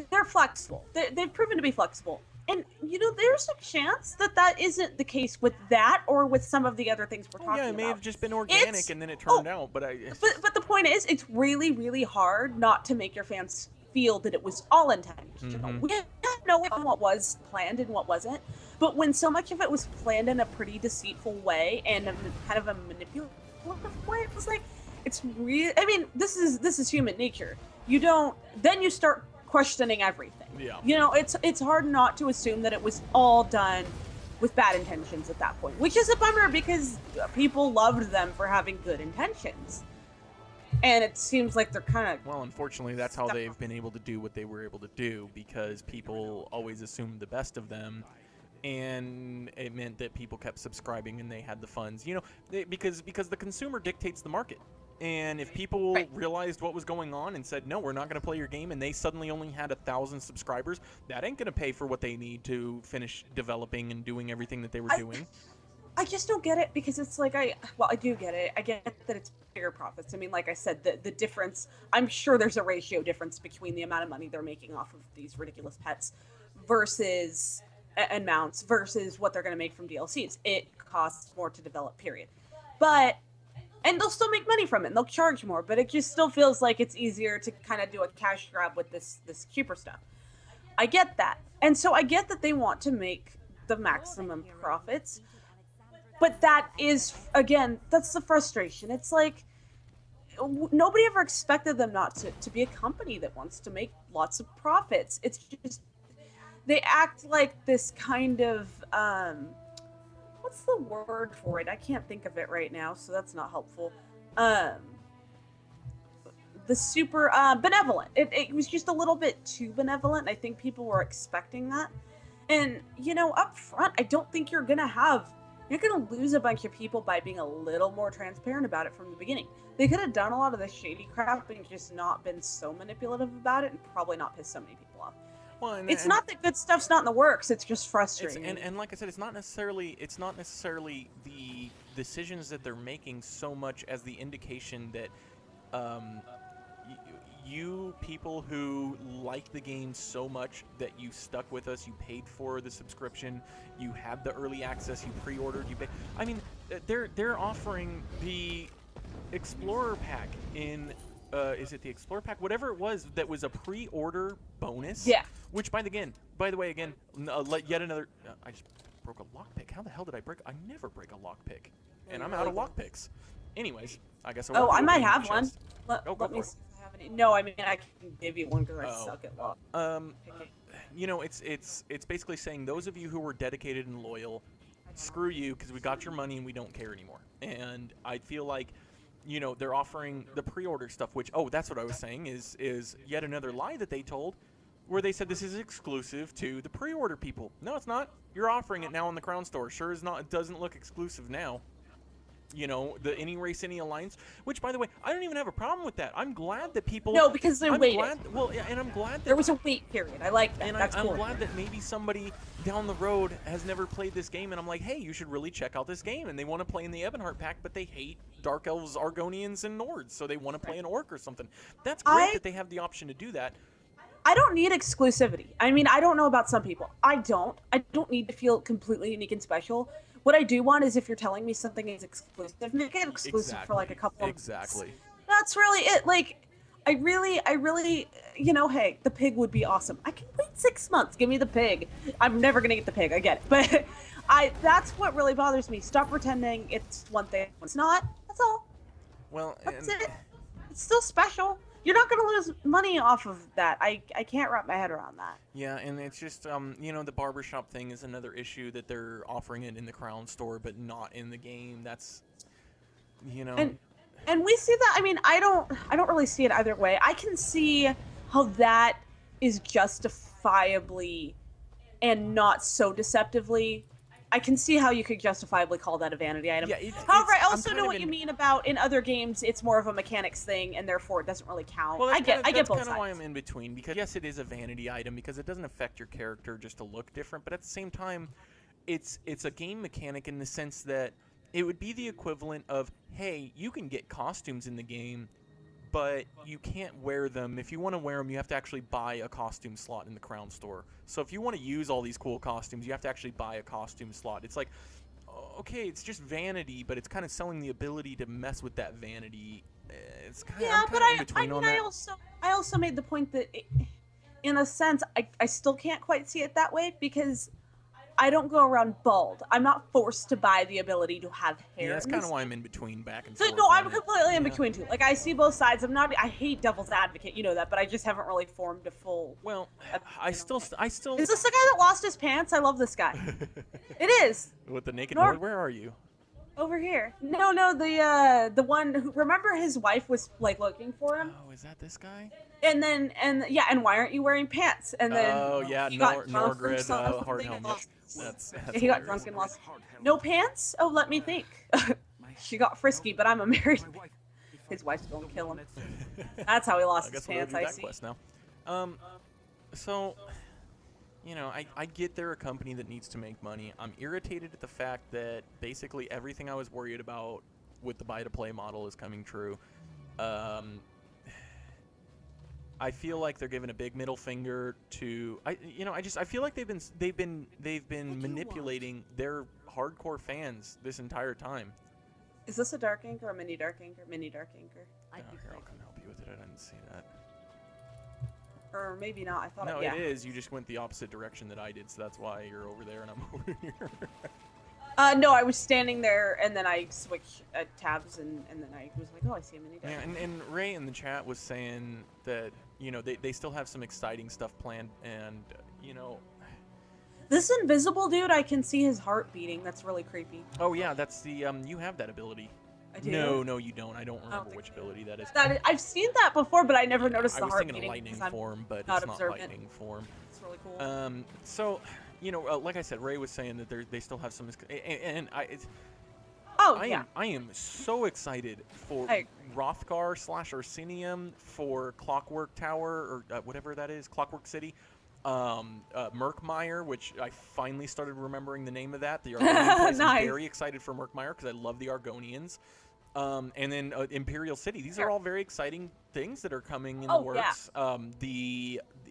they're flexible. They've proven to be flexible. And, you know, there's a chance that isn't the case with that or with some of the other things we're talking about. Yeah, it may have just been organic and then it turned out. But the point is, it's really, really hard not to make your fans feel that it was all intentional. We didn't know what was planned and what wasn't. But when so much of it was planned in a pretty deceitful way and kind of a manipulative way, it was like, it's real. I mean, this is human nature. Then you start questioning everything. Yeah. You know, it's hard not to assume that it was all done with bad intentions at that point, which is a bummer because people loved them for having good intentions. And it seems like they're kind of... Well, unfortunately, that's how they've been able to do what they were able to do, because people always assumed the best of them, and it meant that people kept subscribing and they had the funds. You know, because the consumer dictates the market. And if people realized what was going on and said, no, we're not going to play your game, and they suddenly only had 1,000 subscribers, that ain't going to pay for what they need to finish developing and doing everything that they were doing. I just don't get it, because it's like, I do get it. I get that it's bigger profits. I mean, like I said, the difference, I'm sure there's a ratio difference between the amount of money they're making off of these ridiculous pets versus, and mounts, versus what they're going to make from DLCs. It costs more to develop, period. And they'll still make money from it, and they'll charge more, but it just still feels like it's easier to kind of do a cash grab with this cheaper stuff. I get that. And so I get that they want to make the maximum profits. But that is, again, that's the frustration. It's like, nobody ever expected them not to be a company that wants to make lots of profits. It's just, they act like this kind of, what's the word for it? I can't think of it right now, so that's not helpful. The super benevolent. It was just a little bit too benevolent. I think people were expecting that. And, you know, up front, I don't think you're going to lose a bunch of people by being a little more transparent about it from the beginning. They could have done a lot of the shady crap and just not been so manipulative about it and probably not pissed so many people off. Well, it's not that good stuff's not in the works. It's just frustrating. And like I said, it's not necessarily the decisions that they're making so much as the indication that you people who like the game so much that you stuck with us, you paid for the subscription, you had the early access, you pre-ordered, I mean, they're offering the Explorer Pack in. Is it the Explorer Pack? Whatever it was that was a pre-order bonus. Yeah. Which, by the way, again, yet another. I just broke a lockpick. How the hell did I break? I never break a lockpick, and I'm out of lockpicks. Anyways, I guess. I might have one. Let me see if I have any. No, I mean I can give you one because I suck at lock. You know, it's basically saying those of you who were dedicated and loyal, screw you, because we got your money and we don't care anymore. And I feel like, you know, they're offering the pre-order stuff, which, that's what I was saying, is yet another lie that they told, where they said this is exclusive to the pre-order people. No, it's not. You're offering it now in the Crown Store. Sure is not. It doesn't look exclusive now. you know, the Any Race Any Alliance, which, by the way, I don't even have a problem with that. I'm glad that people... No, because they waited. Well, yeah, and I'm glad that... There was a wait period. I like that. And That's cool. I'm glad that maybe somebody down the road has never played this game, and I'm like, hey, you should really check out this game, and they want to play in the Ebonheart pack, but they hate Dark Elves, Argonians, and Nords, so they want to play an Orc or something. That's great that they have the option to do that. I don't need exclusivity. I mean, I don't know about some people. I don't need to feel completely unique and special. What I do want is if you're telling me something is exclusive, make it exclusive for like a couple of months. That's really it. Like, I really, you know, hey, the pig would be awesome. I can wait 6 months. Give me the pig. I'm never gonna get the pig. I get it. But that's what really bothers me. Stop pretending it's one thing. It's not. That's all. Well, that's it. It's still special. You're not going to lose money off of that. I can't wrap my head around that. Yeah, and it's just, you know, the barbershop thing is another issue that they're offering it in the Crown Store, but not in the game. That's, you know. And we see that. I mean, I don't really see it either way. I can see how that is justifiably and not so deceptively. I can see how you could justifiably call that a vanity item. Yeah, however, I also know what you mean about in other games, it's more of a mechanics thing, and therefore it doesn't really count. Well, I get both sides. That's kind of why I'm in between, because yes, it is a vanity item because it doesn't affect your character just to look different, but at the same time, it's a game mechanic in the sense that it would be the equivalent of, hey, you can get costumes in the game, but you can't wear them. If you want to wear them, you have to actually buy a costume slot in the Crown Store. So if you want to use all these cool costumes, you have to actually buy a costume slot. It's like, okay, it's just vanity, but it's kind of selling the ability to mess with that vanity. It's kind of, I'm kind of in between on that. I also made the point that, in a sense, I still can't quite see it that way because I don't go around bald. I'm not forced to buy the ability to have hair. Yeah, that's kind of why I'm in between back and forth. No, I'm completely in between too. Like, I see both sides. I hate devil's advocate, you know that, but I just haven't really formed a full... Well, I still... Is this the guy that lost his pants? I love this guy. It is. With the naked Nord? Where are you? Over here. No, the one who... Remember his wife was, like, looking for him? Oh, is that this guy? And why aren't you wearing pants? And then... Oh, yeah, Nordred, hard helmet. That's he got drunk and lost. No pants? Oh, let me think. She got frisky, but I'm a married. His wife's gonna kill him. That's how he lost his pants. I see. Quest now. So, you know, I get they're a company that needs to make money. I'm irritated at the fact that basically everything I was worried about with the buy-to-play model is coming true. I feel like they're giving a big middle finger to I feel like they've been manipulating their hardcore fans this entire time. Is this a dark ink or a mini dark ink or mini dark ink? Here, I'll come help you with it. I didn't see that. Or maybe not. I thought. No, it is. You just went the opposite direction that I did, so that's why you're over there and I'm over here. No, I was standing there, and then I switched tabs, and then I was like, oh, I see a mini dark. Yeah, and Ray in the chat was saying that, you know, they still have some exciting stuff planned, and, you know... This invisible dude, I can see his heart beating. That's really creepy. Oh, yeah, that's the, you have that ability. I do? No, you don't. I don't remember which ability that is. I've seen that before, but I never noticed the heart beating. I was thinking lightning form, but it's not lightning form. It's really cool. So... You know, like I said, Ray was saying that they still have some, and I am so excited for Rothgar / Orsinium, for Clockwork Tower, or whatever that is, Clockwork City, Murkmire, which I finally started remembering the name of that. The Argonian place. I'm very excited for Murkmire because I love the Argonians. And then Imperial City. These are all very exciting things that are coming in the works. Yeah.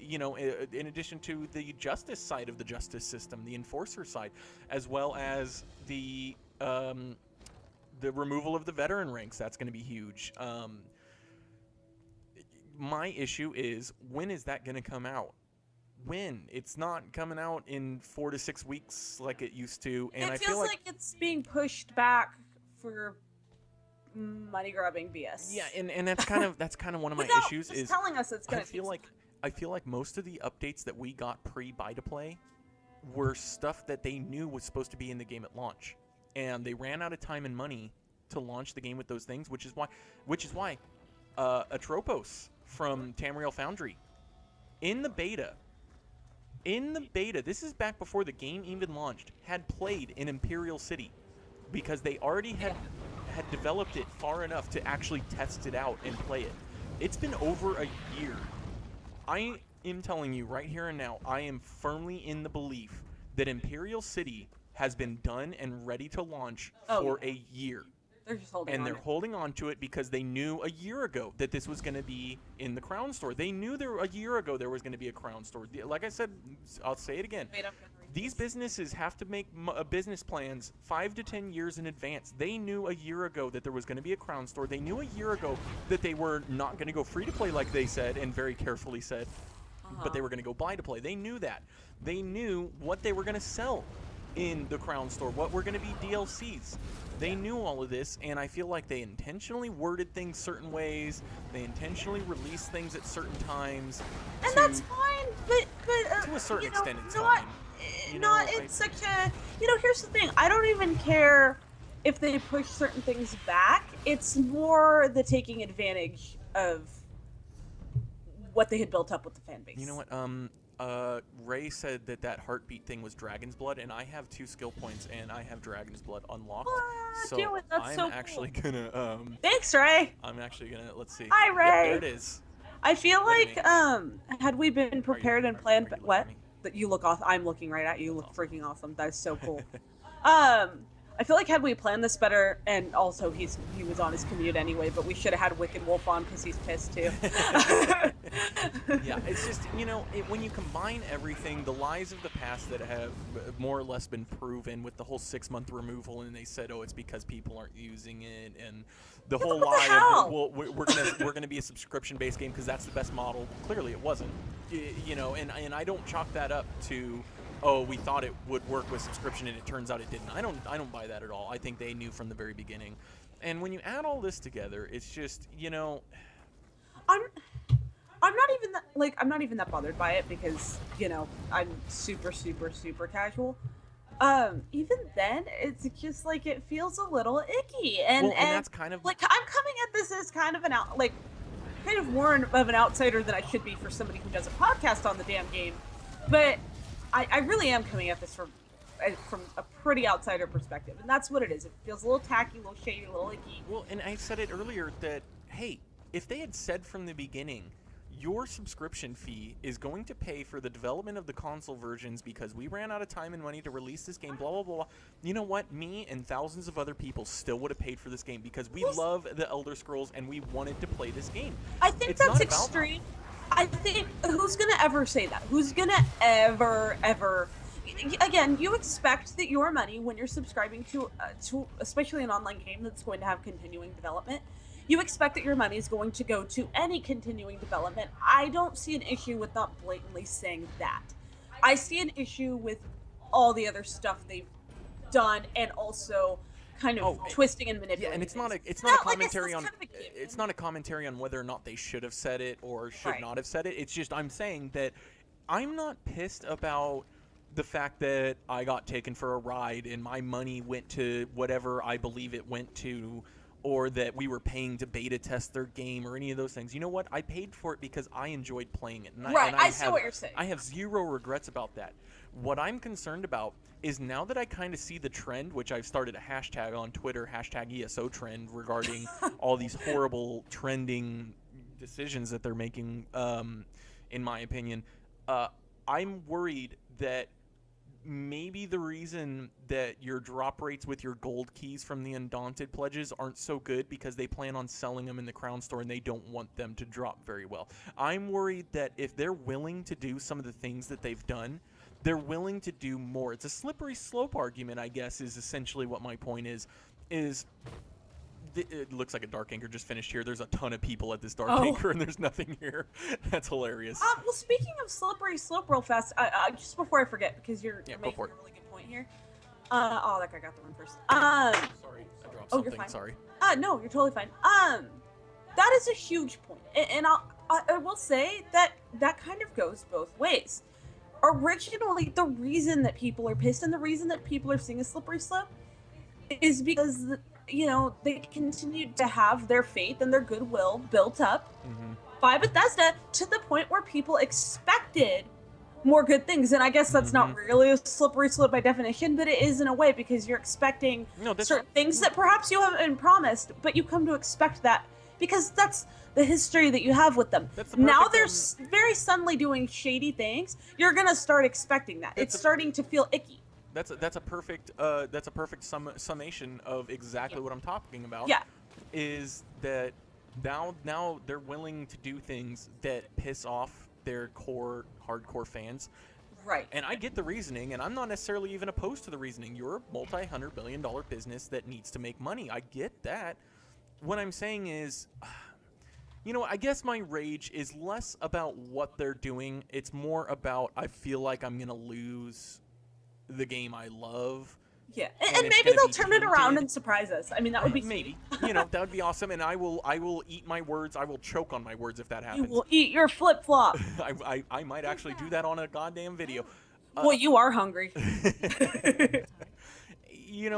You know, in addition to the justice side of the justice system, the enforcer side, as well as the removal of the veteran ranks. That's going to be huge. My issue is, when is that going to come out? When? It's not coming out in 4 to 6 weeks like it used to. And I feel like it's being pushed back for money grubbing BS. Yeah, and that's kind of one of my issues. Is telling us it's gonna. I feel like most of the updates that we got pre-buy-to-play were stuff that they knew was supposed to be in the game at launch, and they ran out of time and money to launch the game with those things, which is why Atropos from Tamriel Foundry in the beta, this is back before the game even launched, had played in Imperial City because they already had developed it far enough to actually test it out and play it. It's been over a year. I am telling you right here and now, I am firmly in the belief that Imperial City has been done and ready to launch for a year. They're just holding on. They're holding on to it because they knew a year ago that this was going to be in the Crown Store. They knew a year ago there was going to be a Crown Store. Like I said, I'll say it again. These businesses have to make business plans 5 to 10 years in advance. They knew a year ago that there was going to be a Crown Store. They knew a year ago that they were not going to go free to play like they said and very carefully said, but they were going to go buy to play. They knew that. They knew what they were going to sell in the Crown Store, what were going to be DLCs. They knew all of this, and I feel like they intentionally worded things certain ways. They intentionally released things at certain times. And that's fine, but to a certain extent, it's fine. It's such a, here's the thing. I don't even care if they push certain things back. It's more the taking advantage of what they had built up with the fan base. You know what? Ray said that heartbeat thing was Dragon's Blood, and I have 2 skill points, and I have Dragon's Blood unlocked. So do it. That's I'm actually gonna Thanks, Ray. I'm actually gonna let's see. Hi, Ray. Yep, there it is. I feel like had we been prepared and planned, what? That you look off. I'm looking right at you. You look freaking awesome. That is so cool. I feel like had we planned this better, and also he was on his commute anyway, but we should have had Wicked Wolf on because he's pissed too. Yeah, it's just, when you combine everything, the lies of the past that have more or less been proven with the whole 6-month removal, and they said, oh, it's because people aren't using it, and the whole lie of, well, we're gonna be a subscription-based game because that's the best model. Clearly, it wasn't. And I don't chalk that up to, oh, we thought it would work with subscription and it turns out it didn't. I don't buy that at all. I think they knew from the very beginning. And when you add all this together, it's just, I'm not even that bothered by it because, I'm super, super, super casual. Even then, it's just like it feels a little icky. And that's kind of like I'm coming at this as kind of kind of more of an outsider than I should be for somebody who does a podcast on the damn game. But I really am coming at this from a pretty outsider perspective, and that's what it is. It feels a little tacky, a little shady, a little icky. Well, and I said it earlier that, hey, if they had said from the beginning, your subscription fee is going to pay for the development of the console versions because we ran out of time and money to release this game, blah, blah, blah. You know what? Me and thousands of other people still would have paid for this game because we love the Elder Scrolls and we wanted to play this game. I think that's extreme. I think, who's going to ever say that? Who's going to ever... Again, you expect that your money, when you're subscribing to especially an online game that's going to have continuing development, you expect that your money is going to go to any continuing development. I don't see an issue with not blatantly saying that. I see an issue with all the other stuff they've done and also kind of twisting and manipulating. Yeah, and it's not a commentary on it's not a commentary on whether or not they should have said it or should not have said it. It's just I'm saying that I'm not pissed about the fact that I got taken for a ride and my money went to whatever I believe it went to, or that we were paying to beta test their game or any of those things. You know what? I paid for it because I enjoyed playing it. And I see what you're saying. I have zero regrets about that. What I'm concerned about is now that I kind of see the trend, which I've started a hashtag on Twitter, #ESO trend, regarding all these horrible trending decisions that they're making, in my opinion, I'm worried that maybe the reason that your drop rates with your gold keys from the Undaunted pledges aren't so good because they plan on selling them in the Crown Store and they don't want them to drop very well. I'm worried that if they're willing to do some of the things that they've done, they're willing to do more. It's a slippery slope argument, I guess, is essentially what my point is it looks like a Dark Anchor just finished here. There's a ton of people at this Dark Anchor, and there's nothing here. That's hilarious. Well, speaking of slippery slope real fast, just before I forget, because you're making a really good point here. That guy got the one first. Sorry, I dropped something. You're fine. Sorry. No, you're totally fine. That is a huge point. And I will say that kind of goes both ways. Originally, the reason that people are pissed and the reason that people are seeing a slippery slope is because they continued to have their faith and their goodwill built up by Bethesda to the point where people expected more good things. And I guess that's Mm-hmm. not really a slippery slope by definition, but it is in a way, because you're expecting certain things that perhaps you haven't been promised, but you come to expect that because that's the history that you have with them. Now they're very suddenly doing shady things. You're gonna start expecting that. It's starting to feel icky. That's a perfect summation of exactly what I'm talking about. Yeah. Is that now they're willing to do things that piss off their core hardcore fans. Right. And I get the reasoning, and I'm not necessarily even opposed to the reasoning. You're a multi-$100-billion business that needs to make money. I get that. What I'm saying is, I guess my rage is less about what they're doing. It's more about I feel like I'm going to lose the game I love. Yeah, and maybe they'll turn it around and surprise us. I mean, that would be maybe. That would be awesome, and I will eat my words. I will choke on my words if that happens. You will eat your flip-flop. I might actually do that on a goddamn video. Well, you are hungry.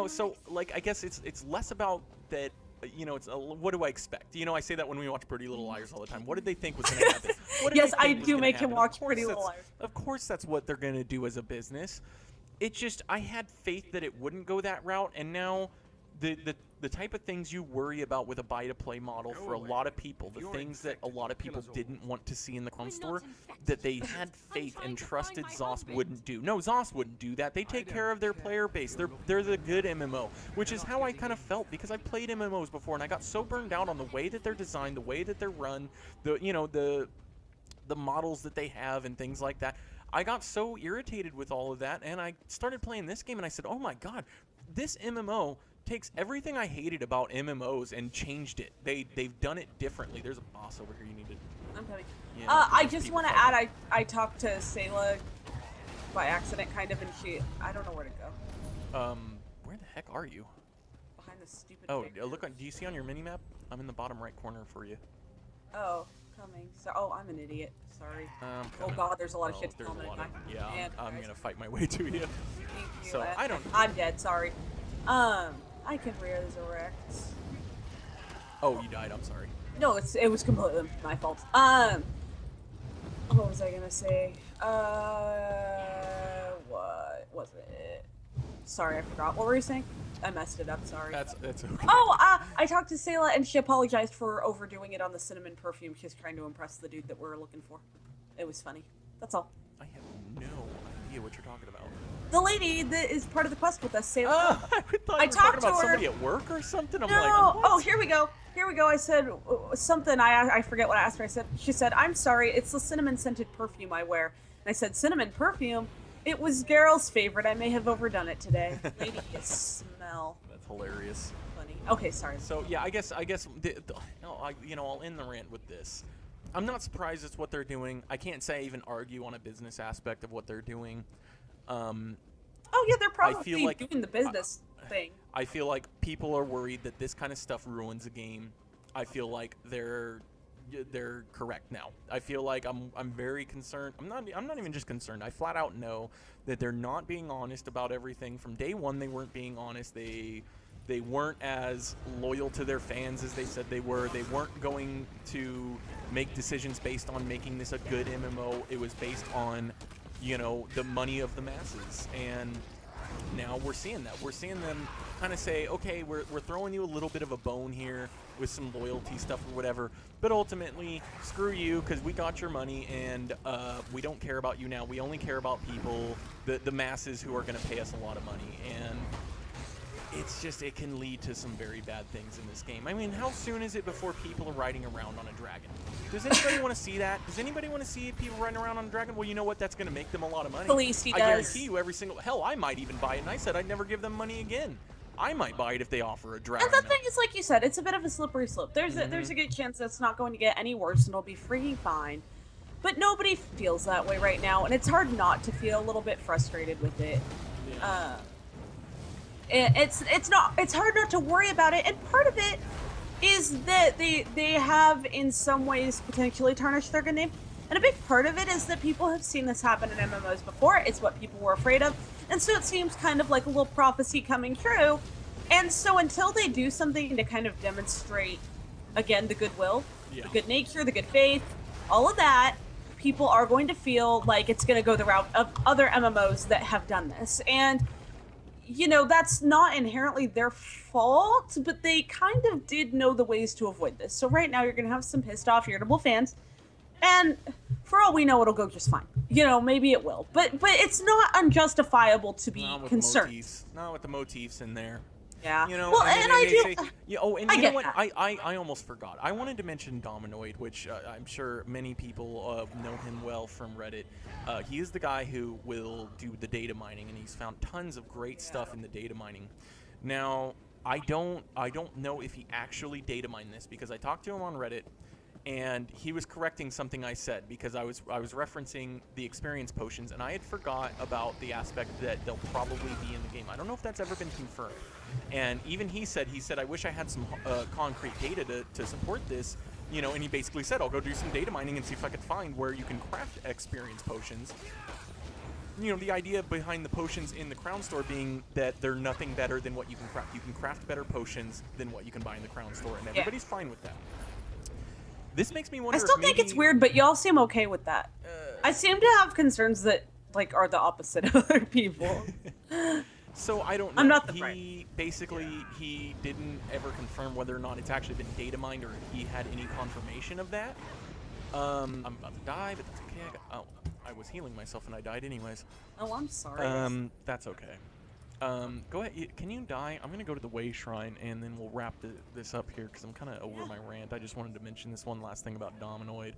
So like I guess it's less about that. It's what do I expect? I say that when we watch Pretty Little Liars all the time. What did they think was going to happen? Yes, I do make him watch Pretty Little Liars. Of course, that's what they're going to do as a business. It's just I had faith that it wouldn't go that route, and now the type of things you worry about with a buy-to-play model for a lot of people, the things that a lot of people didn't want to see in the console store, that they had faith and trusted ZOS wouldn't do. No, ZOS wouldn't do that. They take care of their player base. They're the good MMO, which is how I kind of felt because I played MMOs before, and I got so burned out on the way that they're designed, the way that they're run, the models that they have and things like that. I got so irritated with all of that, and I started playing this game, and I said, oh my god, this MMO takes everything I hated about MMOs and changed it. They've done it differently. There's a boss over here you need to... I'm coming. Yeah, I just want to add, I talked to Sayla by accident, kind of, and I don't know where to go. Where the heck are you? Behind the stupid look, do you see on your mini-map? I'm in the bottom right corner for you. Oh, coming. So, I'm an idiot. Sorry. Oh god, there's a lot of shit to comment. Yeah, I'm gonna fight my way to you. Thank you. So, I'm dead, sorry. I can resurrect. Oh, you died, I'm sorry. No, it was completely my fault. What was I gonna say? What was it? Sorry, I forgot. What were you saying? I messed it up, sorry. That's okay. Oh, I talked to Sayla and she apologized for overdoing it on the cinnamon perfume. She's trying to impress the dude that we're looking for. It was funny. That's all. I have no idea what you're talking about. The lady that is part of the quest with us, Sayla. Oh, I talked about somebody at work or something. I'm like, what? Oh, here we go. Here we go. I said something. I forget what I asked her. She said, I'm sorry. It's the cinnamon scented perfume I wear. And I said, cinnamon perfume? It was Geralt's favorite. I may have overdone it today. Lady, you smell. That's hilarious. Funny. Okay, sorry. So yeah, I guess I'll end the rant with this. I'm not surprised it's what they're doing. I can't say I even argue on a business aspect of what they're doing. Oh yeah, they're probably doing the business thing. I feel like people are worried that this kind of stuff ruins a game. I feel like they're correct now. I feel like I'm very concerned. I'm not even just concerned. I flat out know that they're not being honest about everything. From day one, they weren't being honest. They weren't as loyal to their fans as they said they were. They weren't going to make decisions based on making this a good MMO. It was based on, the money of the masses. And now we're seeing that. We're seeing them kind of say, okay, we're throwing you a little bit of a bone here with some loyalty stuff or whatever, but ultimately, screw you, because we got your money, and we don't care about you now. We only care about people, the masses who are going to pay us a lot of money. And it's just, it can lead to some very bad things in this game. I mean, how soon is it before people are riding around on a dragon? Does anybody want to see that? Does anybody want to see people riding around on a dragon? Well, you know what? That's going to make them a lot of money. Khaleesi I does. guarantee you every single... Hell, I might even buy it, and I said I'd never give them money again. I might buy it if they offer a dragon. And the thing is, like you said, it's a bit of a slippery slope. There's a good chance that's not going to get any worse, and it'll be freaking fine. But nobody feels that way right now, and it's hard not to feel a little bit frustrated with it. Yeah. It's hard not to worry about it, and part of it is that they have in some ways potentially tarnished their good name, and a big part of it is that people have seen this happen in MMOs before. It's what people were afraid of, and so it seems kind of like a little prophecy coming true. And so until they do something to kind of demonstrate again the goodwill, the good nature, the good faith, all of that, people are going to feel like it's going to go the route of other MMOs that have done this. And, you know, that's not inherently their fault, but they kind of did know the ways to avoid this. So right now you're going to have some pissed off, irritable fans. And for all we know, it'll go just fine. You know, maybe it will. But it's not unjustifiable to be concerned. Not with the motifs in there. Yeah. You know, well, and I do. Say, yeah, oh, and you know what? I almost forgot. I wanted to mention Dominoid, which I'm sure many people know him well from Reddit. He is the guy who will do the data mining, and he's found tons of great stuff in the data mining. Now, I don't know if he actually data mined this, because I talked to him on Reddit, and he was correcting something I said, because I was referencing the experience potions, and I had forgot about the aspect that they'll probably be in the game. I don't know if that's ever been confirmed. And even he said, I wish I had some concrete data to support this, you know, and he basically said, I'll go do some data mining and see if I could find where you can craft experience potions. You know, the idea behind the potions in the Crown Store being that they're nothing better than what you can craft. You can craft better potions than what you can buy in the Crown Store, and everybody's fine with that. This makes me wonder. I still think it's weird, but y'all seem okay with that. I seem to have concerns that like are the opposite of other people. So I don't know. I'm not the he didn't ever confirm whether or not it's actually been data mined, or he had any confirmation of that. I'm about to die, but that's okay. I was healing myself and I died anyways. Oh, I'm sorry. That's okay. Go ahead. Can you die? I'm gonna go to the Way Shrine, and then we'll wrap this up here, because I'm kind of over my rant. I just wanted to mention this one last thing about Dominoid,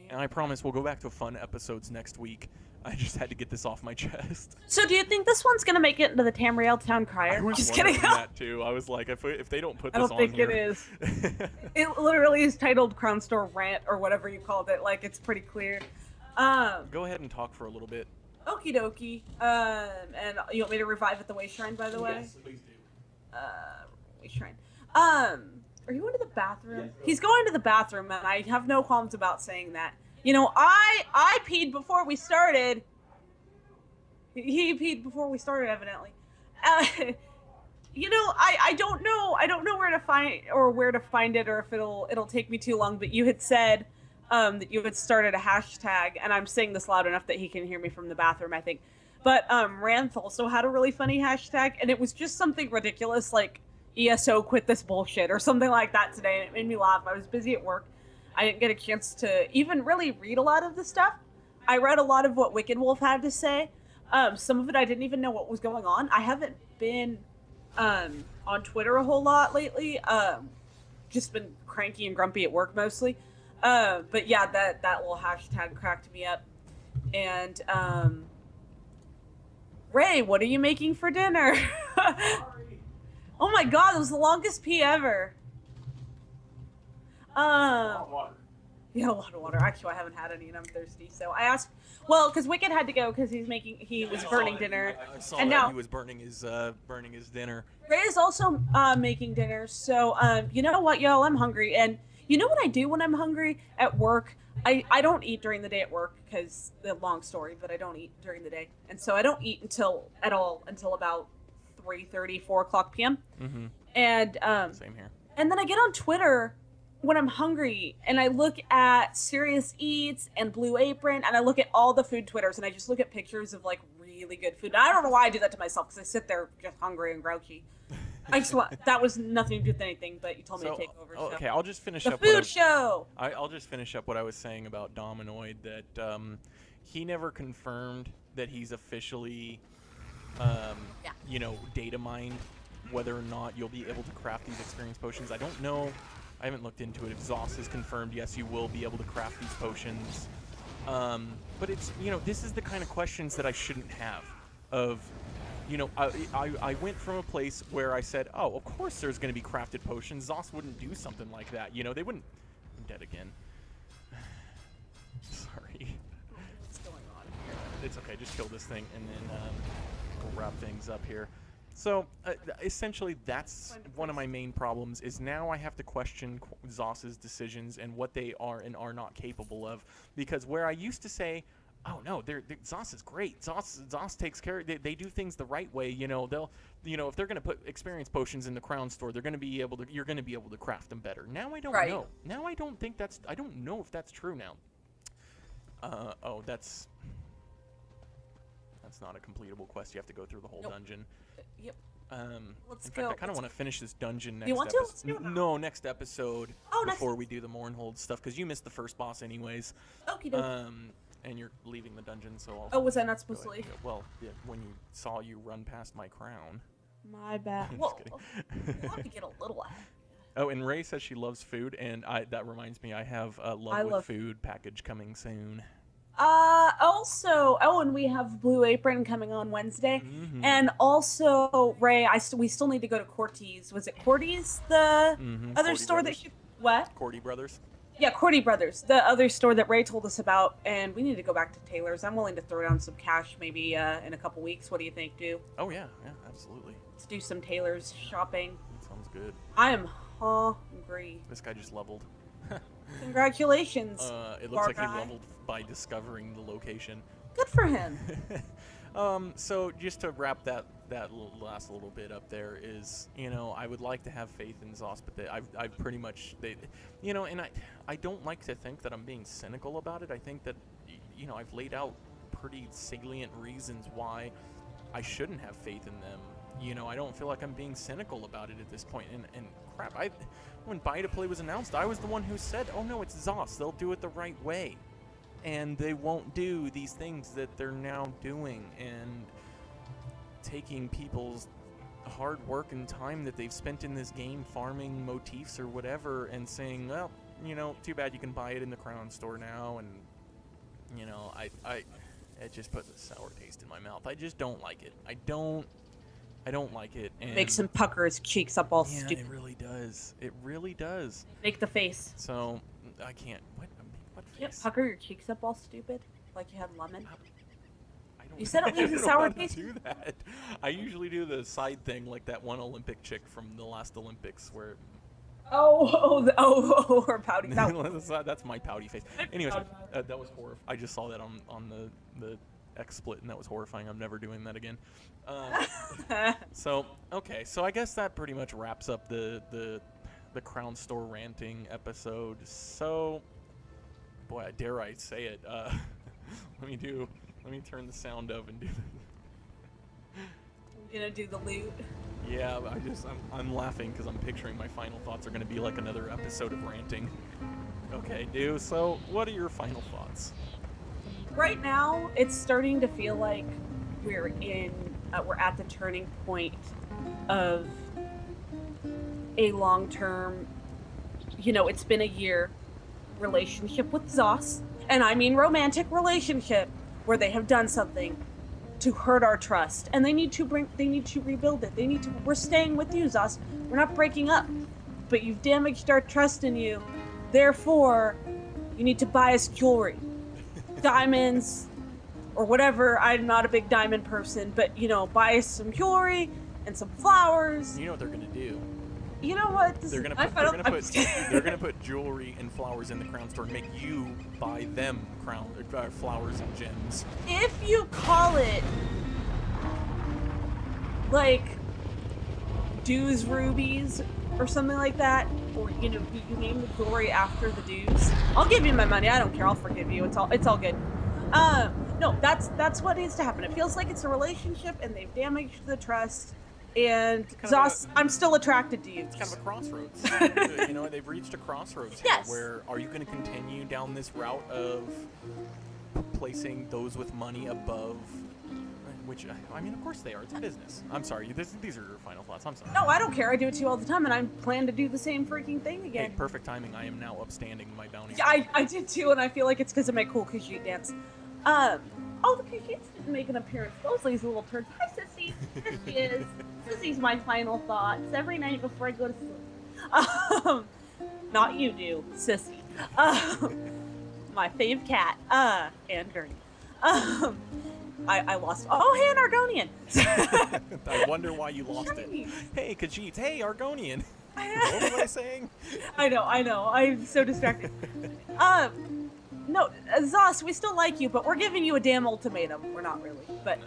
and I promise we'll go back to fun episodes next week. I just had to get this off my chest. So, do you think this one's gonna make it into the Tamriel Town Crier? I was just wondering kidding. that too. I was like, if they don't put this on here, I don't think here, it is. It literally is titled Crown Store Rant or whatever you called it. Like, it's pretty clear. Go ahead and talk for a little bit. Okie dokie. And you want me to revive at the Way Shrine, by the way? Yes, please do. Way Shrine. Are you going to the bathroom? Yes, he's going to the bathroom, and I have no qualms about saying that. You know, I peed before we started. He peed before we started, evidently. You know, I don't know. I don't know where to find it, or if it'll take me too long. But you had said that you had started a hashtag, and I'm saying this loud enough that he can hear me from the bathroom, I think. But Rant also had a really funny hashtag, and it was just something ridiculous like ESO quit this bullshit or something like that today, and it made me laugh. I was busy at work. I didn't get a chance to even really read a lot of the stuff. I read a lot of what Wicked Wolf had to say. Some of it I didn't even know what was going on. I haven't been on Twitter a whole lot lately. Just been cranky and grumpy at work mostly. But yeah, that little hashtag cracked me up. And Ray, what are you making for dinner? Oh my god, that was the longest pee ever. Yeah, a lot of water. Actually, I haven't had any, and I'm thirsty. So I asked, well, because Wicked had to go because he was burning dinner. I saw and that now he was burning his dinner. Ray is also making dinner. So you know what, y'all? I'm hungry, and you know what I do when I'm hungry at work? I don't eat during the day at work because the long story, but I don't eat during the day, and so I don't eat until about 3:30, 4 o'clock p.m. Mm-hmm. And Same here. And then I get on Twitter when I'm hungry, and I look at Serious Eats and Blue Apron, and I look at all the food Twitters, and I just look at pictures of like really good food. And I don't know why I do that to myself, because I sit there just hungry and grouchy. I just want, that was nothing to do with anything, but you told me to take over. So. Okay, I'll just finish the up food show. I'll just finish up what I was saying about Dominoid, that he never confirmed that he's officially, you know, data mined whether or not you'll be able to craft these experience potions. I don't know. I haven't looked into it. If Zoss is confirmed, yes, you will be able to craft these potions. But it's, you know, this is the kind of questions that I shouldn't have. Of, you know, I went from a place where I said, oh, of course there's going to be crafted potions. Zoss wouldn't do something like that. You know, they wouldn't. I'm dead again. Sorry. What's going on here? It's okay. Just kill this thing, and then we'll wrap things up here. So, essentially, that's one of my main problems, is now I have to question Zoss's decisions and what they are and are not capable of. Because where I used to say, oh, no, Zoss is great. Zoss takes care, they do things the right way. You know, if they're going to put experience potions in the Crown Store, you're going to be able to craft them better. Now I don't know. Now I don't know if that's true now. Oh, that's not a completable quest. You have to go through the whole dungeon. Yep. Let's in go. fact, I kind of want to finish this dungeon next You want to? episode. Let's do it now. No, next episode. Oh, before we do the Mournhold stuff, because you missed the first boss anyways. Okie doke. And you're leaving the dungeon, so I'll... Oh, was I not supposed to leave? Well, yeah, when you saw you run past my crown. My bad. Well, we'll have to get a little ahead. Oh, and Ray says she loves food, and that reminds me, I have a love food package coming soon. Also, and we have Blue Apron coming on Wednesday, and also Ray, we still need to go to Corty's. Was it Corty's, the other Cordy store Brothers. that what? Cordy Brothers. Yeah, Cordy Brothers, the other store that Ray told us about, and we need to go back to Taylor's. I'm willing to throw down some cash maybe in a couple weeks. What do you think, Do? Oh yeah, absolutely. Let's do some Taylor's shopping. That sounds good. I am hungry. This guy just leveled. Congratulations. It looks like he leveled by discovering the location. Good for him. So just to wrap that last little bit up there is, I would like to have faith in Zos, but I've pretty much, and I don't like to think that I'm being cynical about it. I think that, I've laid out pretty salient reasons why I shouldn't have faith in them. I don't feel like I'm being cynical about it at this point. And crap, when Buy to Play was announced, I was the one who said, oh no, it's Zos. They'll do it the right way. And they won't do these things that they're now doing and taking people's hard work and time that they've spent in this game farming motifs or whatever and saying, well, too bad you can buy it in the Crown store now. And, it just puts a sour taste in my mouth. I just don't like it. I don't like it. And Makes him pucker his cheeks up all yeah, stupid. it really does. It really does. Make the face. So, I can't. What face? Yep, pucker your cheeks up all stupid, like you had lemon. I don't, You said it leaves a I don't sour wanna taste? do that. I usually do the side thing like that one Olympic chick from the last Olympics where... Her pouty. That's my pouty face. Anyways, that was horrible. I just saw that on the XSplit, and that was horrifying. I'm never doing that again. So I guess that pretty much wraps up the Crown Store ranting episode. So, boy, dare I say it? Let me turn the sound of and do. I'm gonna do the loot. Yeah, I'm laughing because I'm picturing my final thoughts are gonna be like another episode of ranting. Okay, dude. So, what are your final thoughts? Right now, it's starting to feel like we're at the turning point of a long-term, it's been a year relationship with Zos, and I mean romantic relationship, where they have done something to hurt our trust, and they need to rebuild it. We're staying with you, Zos. We're not breaking up, but you've damaged our trust in you. Therefore, you need to buy us jewelry. Diamonds or whatever. I'm not a big diamond person, but buy us some jewelry and some flowers. You know what they're gonna do? You know what? They're gonna put jewelry and flowers in the Crown Store and make you buy them flowers and gems. If you call it like Dews Rubies or something like that, or you name the jewelry after the Dews, I'll give you my money. I don't care. I'll forgive you. It's all good. No, that's what needs to happen. It feels like it's a relationship and they've damaged the trust. And Zos, I'm still attracted to you. It's kind of a crossroads. They've reached a crossroads here. Yes. Where are you going to continue down this route of placing those with money above? Which, I mean, of course they are. It's a business. I'm sorry. These are your final thoughts. I'm sorry. No, I don't care. I do it to you all the time, and I plan to do the same freaking thing again. Hey, perfect timing. I am now upstanding my bounty. Yeah, I did too, and I feel like it's because of my cool Khajiit dance. The Khajiits didn't make an appearance. Those lazy little turds. Hi, Sissy. There she is. Sissy's my final thoughts every night before I go to sleep. Not you, do, Sissy. My fave cat. And Gurney. I lost. Oh, hey, an Argonian. I wonder why you lost it. Hey, Khajiit. Hey, Argonian. What was I saying? I know. I'm so distracted. No, Zos, we still like you, but we're giving you a damn ultimatum. We're not really, but no.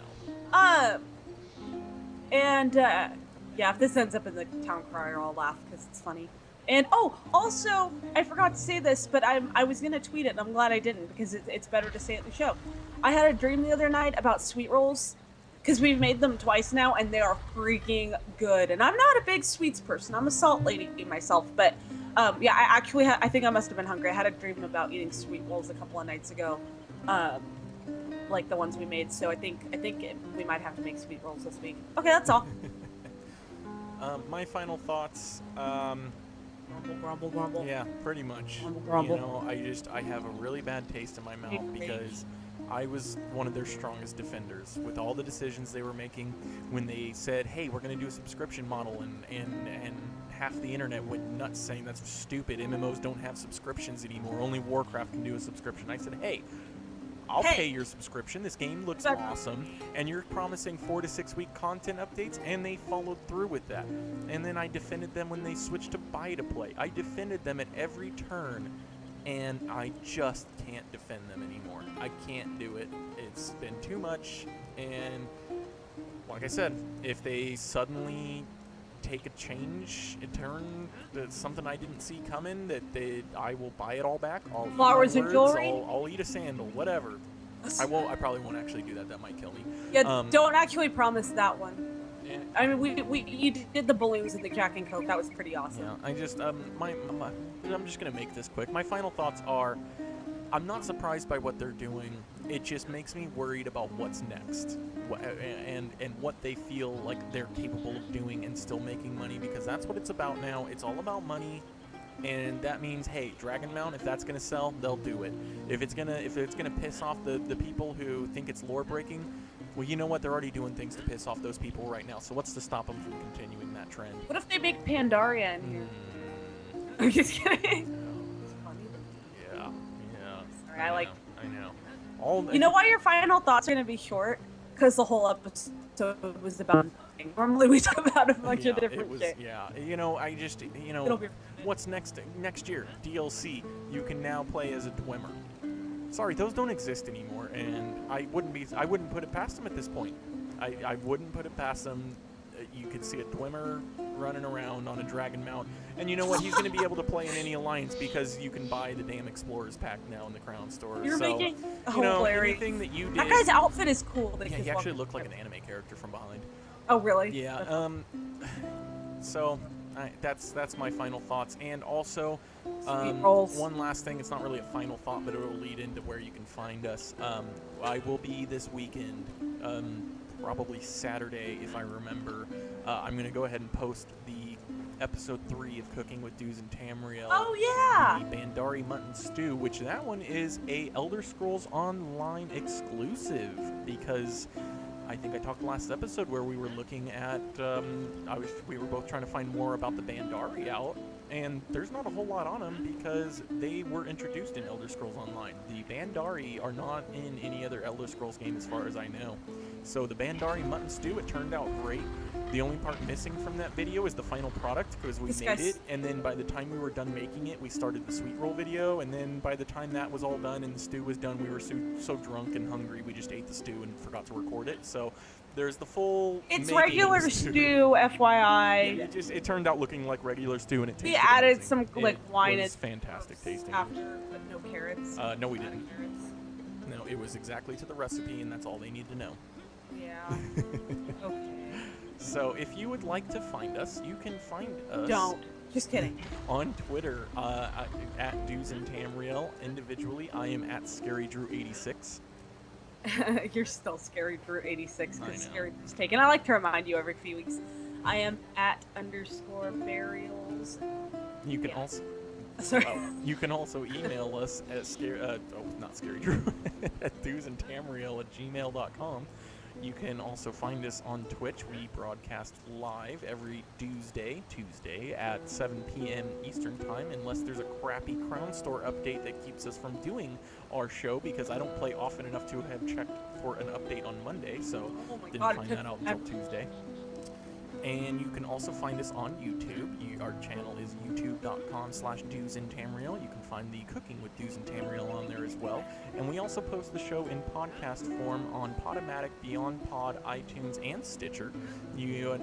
Yeah, if this ends up in the town crier, I'll laugh because it's funny. And also, I forgot to say this, but I was gonna tweet it, and I'm glad I didn't because it's better to say it in the show. I had a dream the other night about sweet rolls, because we've made them twice now, and they are freaking good. And I'm not a big sweets person. I'm a salt lady myself, but yeah, I actually I think I must have been hungry. I had a dream about eating sweet rolls a couple of nights ago, like the ones we made. So I think we might have to make sweet rolls this week. Okay, that's all. My final thoughts. Grumble, grumble, grumble. Yeah, pretty much. Grumble, grumble. You know, I have a really bad taste in my mouth because I was one of their strongest defenders with all the decisions they were making when they said, hey, we're going to do a subscription model, and half the internet went nuts saying that's stupid. MMOs don't have subscriptions anymore. Only Warcraft can do a subscription. I said, hey, I'll pay your subscription. This game looks awesome, and you're promising 4 to 6 week content updates, and they followed through with that. And then I defended them when they switched to buy to play. I defended them at every turn, and I just can't defend them anymore. I can't do it. It's been too much, and like I said, if they suddenly take a change, a turn, something I didn't see coming, I will buy it all back. I'll Flowers and jewelry. I'll eat a sandal, whatever. I probably won't actually do that. That might kill me. Yeah, don't actually promise that one. Yeah. I mean, you did the balloons and the Jack and Coke. That was pretty awesome. Yeah, I just I'm just gonna make this quick. My final thoughts are, I'm not surprised by what they're doing. It just makes me worried about what's next, and what they feel like they're capable of doing and still making money, because that's what it's about now. It's all about money, and that means, hey, Dragon Mount, if that's gonna sell, they'll do it. If it's gonna piss off the people who think it's lore breaking, well, you know what? They're already doing things to piss off those people right now. So what's to stop them from continuing that trend? What if they make Pandaria in here? I'm just kidding. It's funny. Yeah. Sorry, I like. I know. You know why your final thoughts are gonna be short? Because the whole episode was about nothing. Normally we talk about a bunch of different shit. Yeah, you know, what's next year? DLC. You can now play as a Dwemer. Sorry, those don't exist anymore, and I wouldn't put it past them at this point. I wouldn't put it past them. You could see a Dwemer running around on a Dragon Mount, and you know what? He's going to be able to play in any alliance because you can buy the damn Explorers pack now in the Crown Store. You're making anything that you did. That guy's outfit is cool. Yeah, he actually looked like an anime character from behind. Oh, really? Yeah. So that's my final thoughts, and also one last thing. It's not really a final thought, but it will lead into where you can find us. I will be this weekend. Probably Saturday, if I remember. I'm going to go ahead and post the episode 3 of Cooking with Doos and Tamriel. Oh, yeah! The Bandari Mutton Stew, which that one is a Elder Scrolls Online exclusive, because I think I talked last episode where we were looking at, we were both trying to find more about the Bandari out, and there's not a whole lot on them because they were introduced in Elder Scrolls Online. The Bandari are not in any other Elder Scrolls game as far as I know. So the Bandari Mutton Stew, it turned out great. The only part missing from that video is the final product, because we made it, and then by the time we were done making it, we started the sweet roll video, and then by the time that was all done and the stew was done, we were so drunk and hungry we just ate the stew and forgot to record it. So there's the full It's regular stew, FYI. Yeah, it turned out looking like regular stew, and it tasted added amazing. some wine. It was fantastic tasting. After, but no carrots. No, we didn't. No, it was exactly to the recipe, and that's all they need to know. Yeah. Okay. So if you would like to find us, you can find us. Don't. Just kidding. On Twitter, at Doos and Tamriel. Individually, I am at Scarydrew86. You're still Scarydrew86 because Scarydrew's taken. I like to remind you every few weeks. I am at _burials. You can also. Sorry. You can also email us at not Scarydrew, at doosandtamriel@gmail.com. You can also find us on Twitch. We broadcast live every Tuesday at 7 p.m. Eastern Time, unless there's a crappy Crown Store update that keeps us from doing our show, because I don't play often enough to have checked for an update on Monday, so didn't find that out until Tuesday. And you can also find us on YouTube. Our channel is youtube.com/DewsandTamriel. You can find the Cooking with Dews and Tamriel on there as well. And we also post the show in podcast form on Podomatic, Beyond Pod, iTunes, and Stitcher. You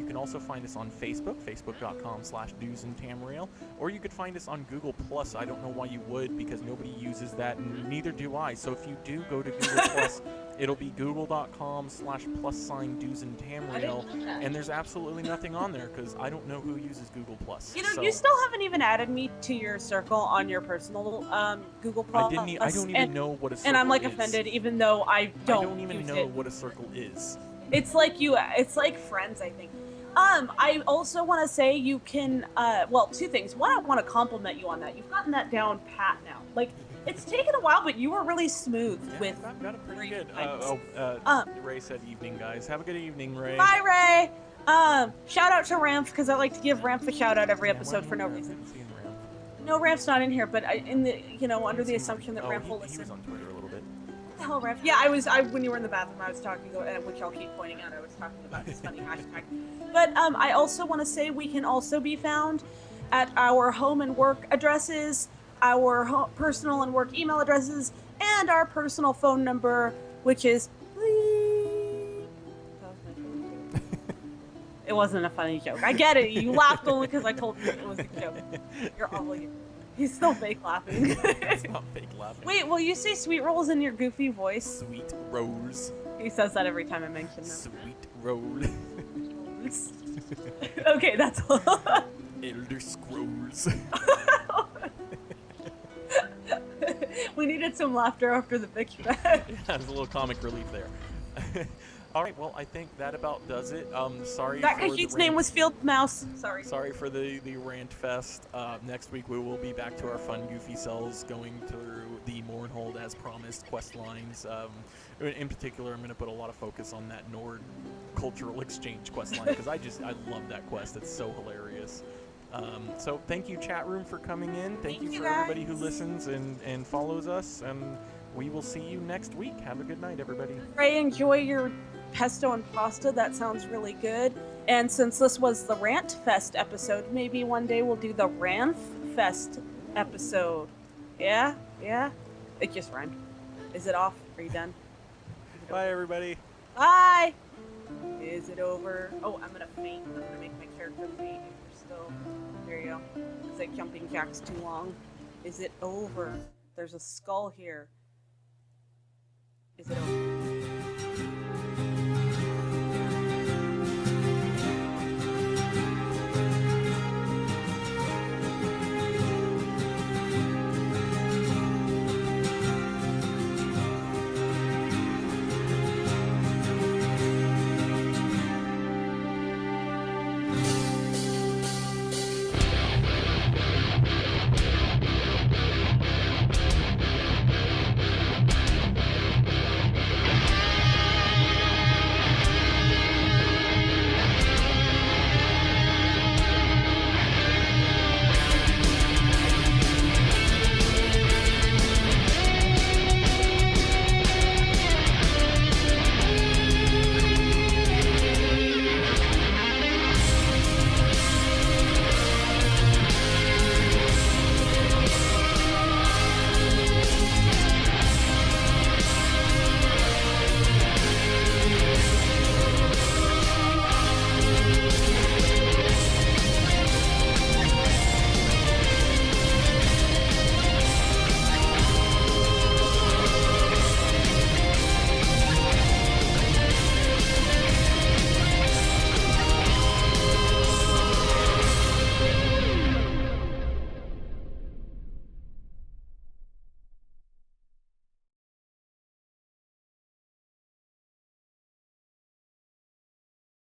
can also find us on Facebook, facebook.com/DewsandTamriel. Or you could find us on Google+. I don't know why you would, because nobody uses that, and neither do I. So if you do go to Google+, it'll be google.com/+Dews and Tamriel. And there's absolutely nothing on there because I don't know who uses Google+. You know, you still haven't even added me to your circle on your personal Google+. I don't even know what a circle is. And I'm like offended, even though I don't even know what a circle is. It's like it's like friends, I think. I also want to say you can, well, two things. One, I want to compliment you on that. You've gotten that down pat now. Like, it's taken a while, but you were really smooth with. I've got it pretty good. Ray said evening, guys. Have a good evening, Ray. Bye, Ray. Shout out to Ramp, because I like to give Ramp a shout out every episode for no reason. No, Ramp's not in here, but under the assumption that Ramp will listen. He was on Twitter a little bit. What the hell, Ramp? Yeah, when you were in the bathroom, I was talking, which I'll keep pointing out, I was talking about this funny hashtag. But I also want to say we can also be found at our home and work addresses, our personal and work email addresses, and our personal phone number, which is... It wasn't a funny joke. I get it. You laughed only because I told you it was a joke. You're awful. He's still fake laughing. It's not fake laughing. Wait, will you say sweet rolls in your goofy voice? Sweet Rose. He says that every time I mention them. Sweet Rose. Okay, that's all. Elder Scrolls. We needed some laughter after the picture. Yeah, there's a little comic relief there. All right, well, I think that about does it. Sorry. That Kashid's name was Field Mouse. Sorry. Sorry for the Rant Fest. Next week we will be back to our fun, goofy selves, going through the Mournhold as promised quest lines. In particular, I'm going to put a lot of focus on that Nord cultural exchange quest line because I love that quest. It's so hilarious. So thank you, chat room, for coming in. Thank you for everybody who listens and follows us. And we will see you next week. Have a good night, everybody. Ray, enjoy your pesto and pasta. That sounds really good. And since this was the Rant Fest episode, maybe one day we'll do the Rant Fest episode. Yeah? Yeah? It just rhymed. Is it off? Are you done? Bye, everybody. Bye! Is it over? Oh, I'm gonna faint. I'm gonna make my character faint. Still. There you go. It's like jumping jacks too long. Is it over? There's a skull here. Is it over?